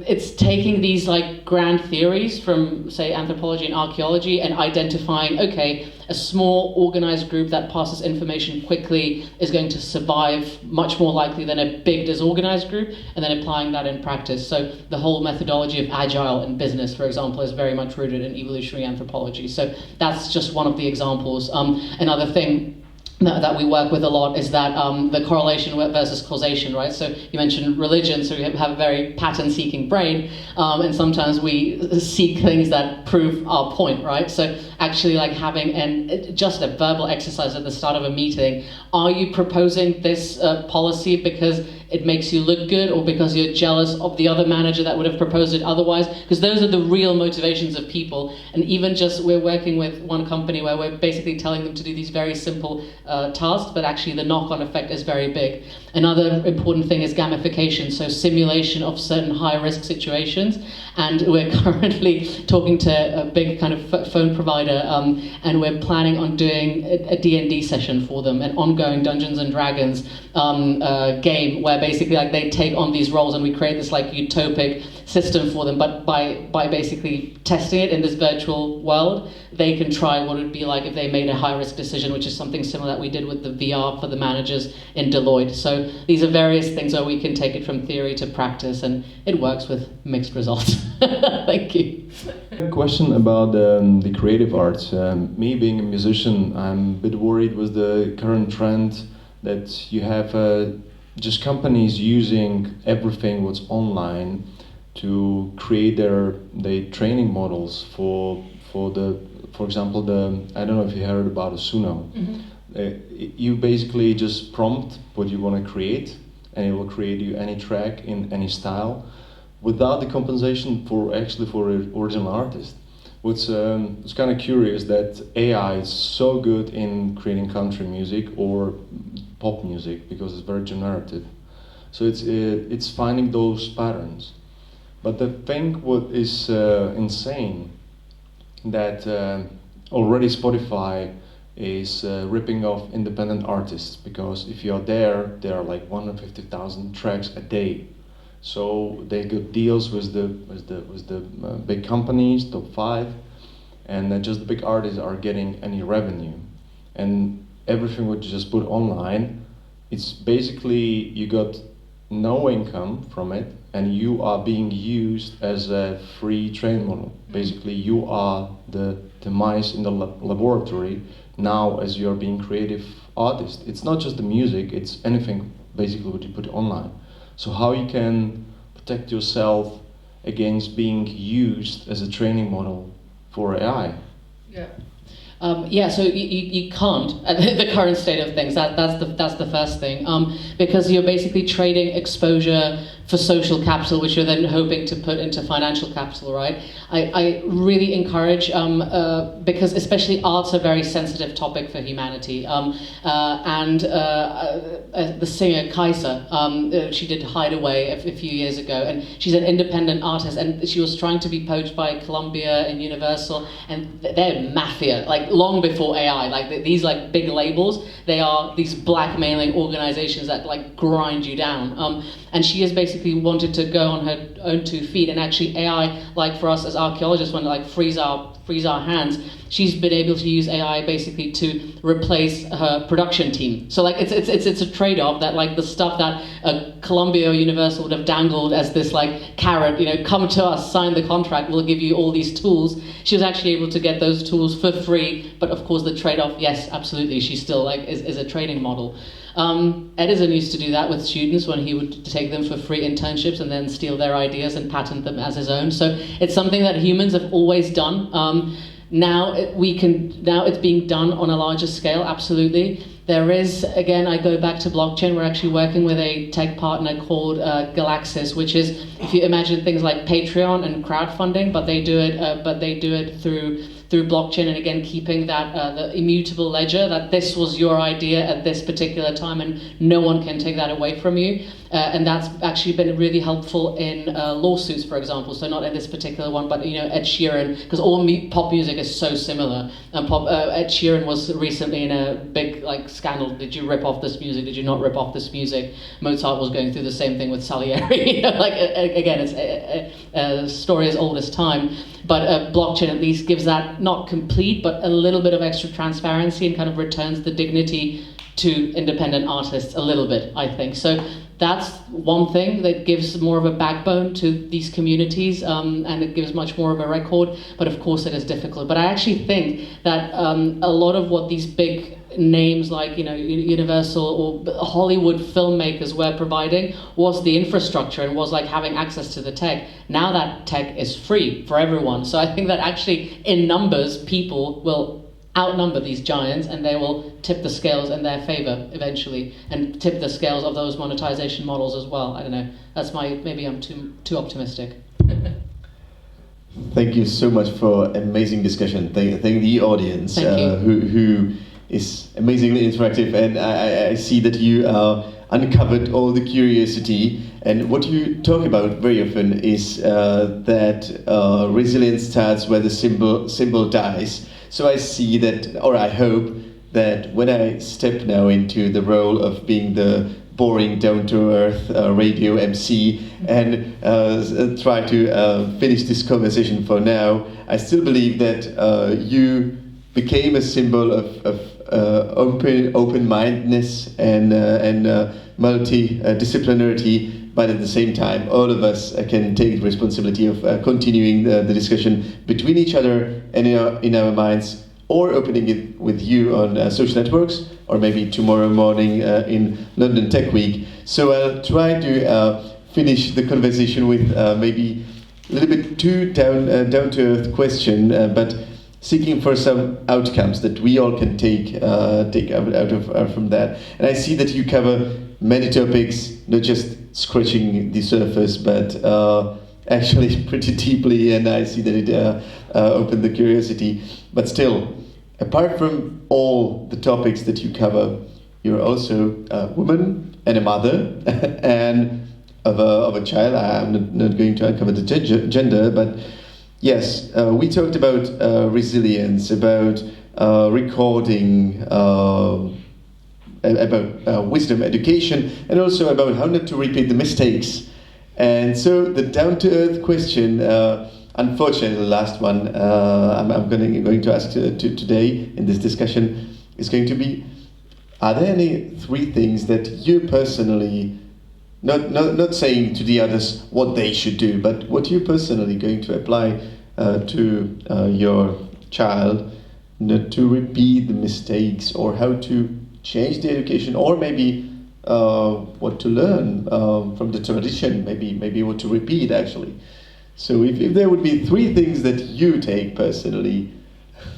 it's taking these grand theories from, say, anthropology and archaeology and identifying, okay, a small organized group that passes information quickly is going to survive much more likely than a big disorganized group, and then applying that in practice. So the whole methodology of agile in business, for example, is very much rooted in evolutionary anthropology. So that's just one of the examples. Another thing that we work with a lot is that the correlation versus causation, right? So you mentioned religion, so we have a very pattern-seeking brain, and sometimes we seek things that prove our point, right? So actually having just a verbal exercise at the start of a meeting, are you proposing this policy because it makes you look good, or because you're jealous of the other manager that would have proposed it otherwise? Because those are the real motivations of people. And even just, we're working with one company where we're basically telling them to do these very simple tasks, but actually the knock-on effect is very big. Another important thing is gamification, so simulation of certain high-risk situations. And we're currently talking to a big kind of phone provider, and we're planning on doing a D&D session for them, an ongoing Dungeons and Dragons game, where basically they take on these roles, and we create this utopic system for them. But by basically testing it in this virtual world, they can try what it would be like if they made a high-risk decision, which is something similar that we did with the VR for the managers in Deloitte. So these are various things where we can take it from theory to practice, and it works with mixed results. Thank you. A question about the creative arts. Me being a musician, I'm a bit worried with the current trend that you have just companies using everything what's online to create their training models for example, I don't know if you heard about Suno. Mm-hmm. You basically just prompt what you want to create, and it will create you any track in any style, without the compensation for an original artist. What's kind of curious that AI is so good in creating country music or pop music because it's very generative. So it's finding those patterns. But the thing what is insane, that already Spotify is ripping off independent artists, because if you're there are 150,000 tracks a day. So they got deals with the big companies, top 5, and just the big artists are getting any revenue. And everything what you just put online, it's basically you got no income from it, and you are being used as a free training model. Basically, you are the mice in the laboratory now as you are being creative artist. It's not just the music, it's anything basically what you put online. So how you can protect yourself against being used as a training model for AI? Yeah. So you can't at the current state of things. That's the first thing, because you're basically trading exposure for social capital, which you're then hoping to put into financial capital, right? I really encourage, because especially art's a very sensitive topic for humanity, the singer Kaiser, she did Hideaway a few years ago, and she's an independent artist, and she was trying to be poached by Columbia and Universal, and they're mafia, like long before AI, like these like big labels, they are these blackmailing organizations that like grind you down, and she has basically wanted to go on her own 2 feet, and actually AI, like for us as archaeologists, want to like freeze our hands. She's been able to use AI basically to replace her production team. So like it's a trade-off that like the stuff that Columbia or Universal would have dangled as this like carrot, come to us, sign the contract, we'll give you all these tools. She was actually able to get those tools for free, but of course the trade-off, yes, absolutely, she still like is a trading model. Edison used to do that with students when he would take them for free internships and then steal their ideas and patent them as his own. So it's something that humans have always done. Now it's being done on a larger scale, absolutely. There is, again, I go back to blockchain, we're actually working with a tech partner called Galaxis, which is, if you imagine things like Patreon and crowdfunding, but they do it through blockchain, and again keeping that the immutable ledger that this was your idea at this particular time and no one can take that away from you, and that's actually been really helpful in lawsuits, for example. So not in this particular one, but Ed Sheeran, because all pop music is so similar, and Ed Sheeran was recently in a big like scandal. Did you rip off this music? Did you not rip off this music? Mozart was going through the same thing with Salieri. Again, it's a story as old as time. But blockchain at least gives that, not complete, but a little bit of extra transparency and kind of returns the dignity to independent artists a little bit, I think. So that's one thing that gives more of a backbone to these communities, and it gives much more of a record, but of course it is difficult. But I actually think that a lot of what these big names like Universal or Hollywood filmmakers were providing was the infrastructure and was like having access to the tech. Now that tech is free for everyone. So I think that actually in numbers people will outnumber these giants, and they will tip the scales in their favor eventually, and tip the scales of those monetization models as well. I don't know. That's maybe I'm too optimistic. Thank you so much for amazing discussion. Thank the audience who is amazingly interactive, and I see that you uncovered all the curiosity. And what you talk about very often is that resilience starts where the symbol dies. So I see that, or I hope that when I step now into the role of being the boring, down-to-earth radio MC and try to finish this conversation for now, I still believe that you became a symbol of open-mindedness and multidisciplinarity, but at the same time, all of us can take the responsibility of continuing the discussion between each other and in our minds, or opening it with you on social networks, or maybe tomorrow morning in London Tech Week. So I'll try to finish the conversation with maybe a little bit too down-to-earth question, but seeking for some outcomes that we all can take out of from that. And I see that you cover many topics, not just scratching the surface, but actually pretty deeply, and I see that it opened the curiosity. But still, apart from all the topics that you cover, you're also a woman and a mother and of a child. I'm not going to uncover the gender, but yes, we talked about resilience, about recording, about wisdom, education, and also about how not to repeat the mistakes. And so the down-to-earth question, unfortunately the last one I'm going to ask today in this discussion is going to be, are there any 3 things that you personally, not saying to the others what they should do, but what you're personally going to apply to your child not to repeat the mistakes, or how to change the education, or maybe what to learn from the tradition, maybe what to repeat actually. So if there would be 3 things that you take personally,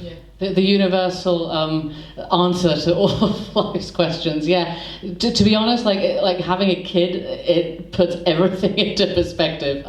Yeah. The universal answer to all of life's questions. Yeah, to be honest, like having a kid, it puts everything into perspective.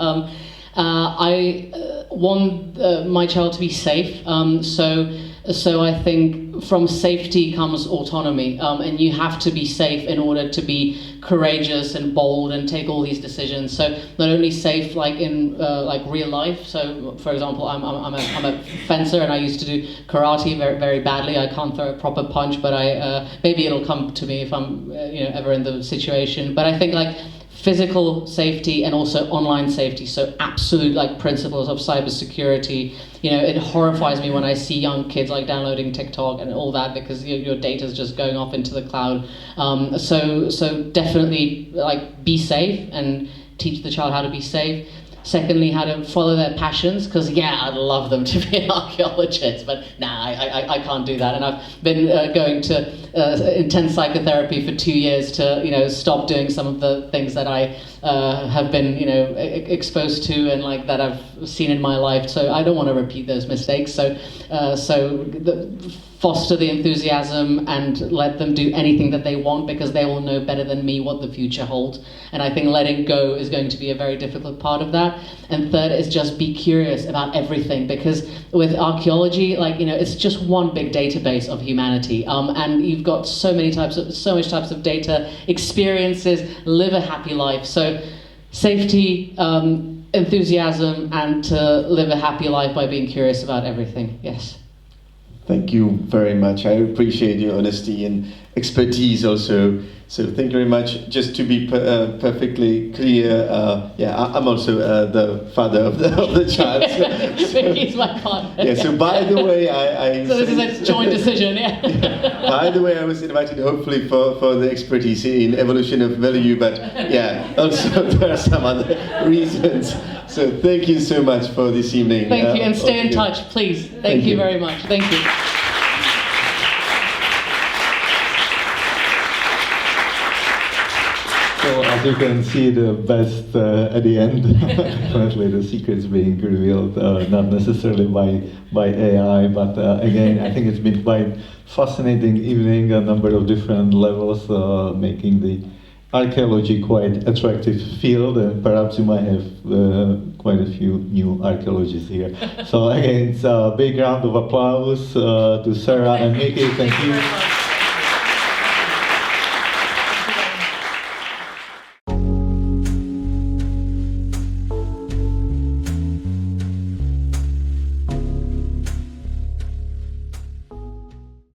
I want my child to be safe, so I think from safety comes autonomy, and you have to be safe in order to be courageous and bold and take all these decisions. So not only safe like in like real life. So for example, I'm a fencer and I used to do karate very very badly. I can't throw a proper punch, but I maybe it'll come to me if I'm ever in the situation. But I think like physical safety and also online safety, so absolute like principles of cybersecurity. It horrifies me when I see young kids like downloading TikTok and all that because your data is just going off into the cloud. So definitely like be safe and teach the child how to be safe. Secondly, how to follow their passions, because I'd love them to be an archaeologist, but I can't do that. And I've been going to intense psychotherapy for 2 years to stop doing some of the things that I have been exposed to and like that I've seen in my life. So I don't want to repeat those mistakes. So foster the enthusiasm and let them do anything that they want because they will know better than me what the future holds. And I think letting go is going to be a very difficult part of that. And third is just be curious about everything, because with archaeology, it's just one big database of humanity. And you've got so many types of data, experiences, live a happy life. So safety, enthusiasm, and to live a happy life by being curious about everything. Yes. Thank you very much. I appreciate your honesty and expertise also. So thank you very much. Just to be perfectly clear, I'm also the father of the child. He's my partner. Yeah. So by the way, So this is a joint decision. Yeah. By the way, I was invited hopefully for the expertise in evolution of value, but also there are some other reasons. So thank you so much for this evening. Thank you, and stay in touch, please. Thank you very much. Thank you. So as you can see, the best at the end, definitely the secrets being revealed, not necessarily by AI, but again, I think it's been quite fascinating evening, a number of different levels, making the archaeology quite attractive field, and perhaps you might have quite a few new archaeologists here. So again, it's a big round of applause to Sara and Mickey. Thank you.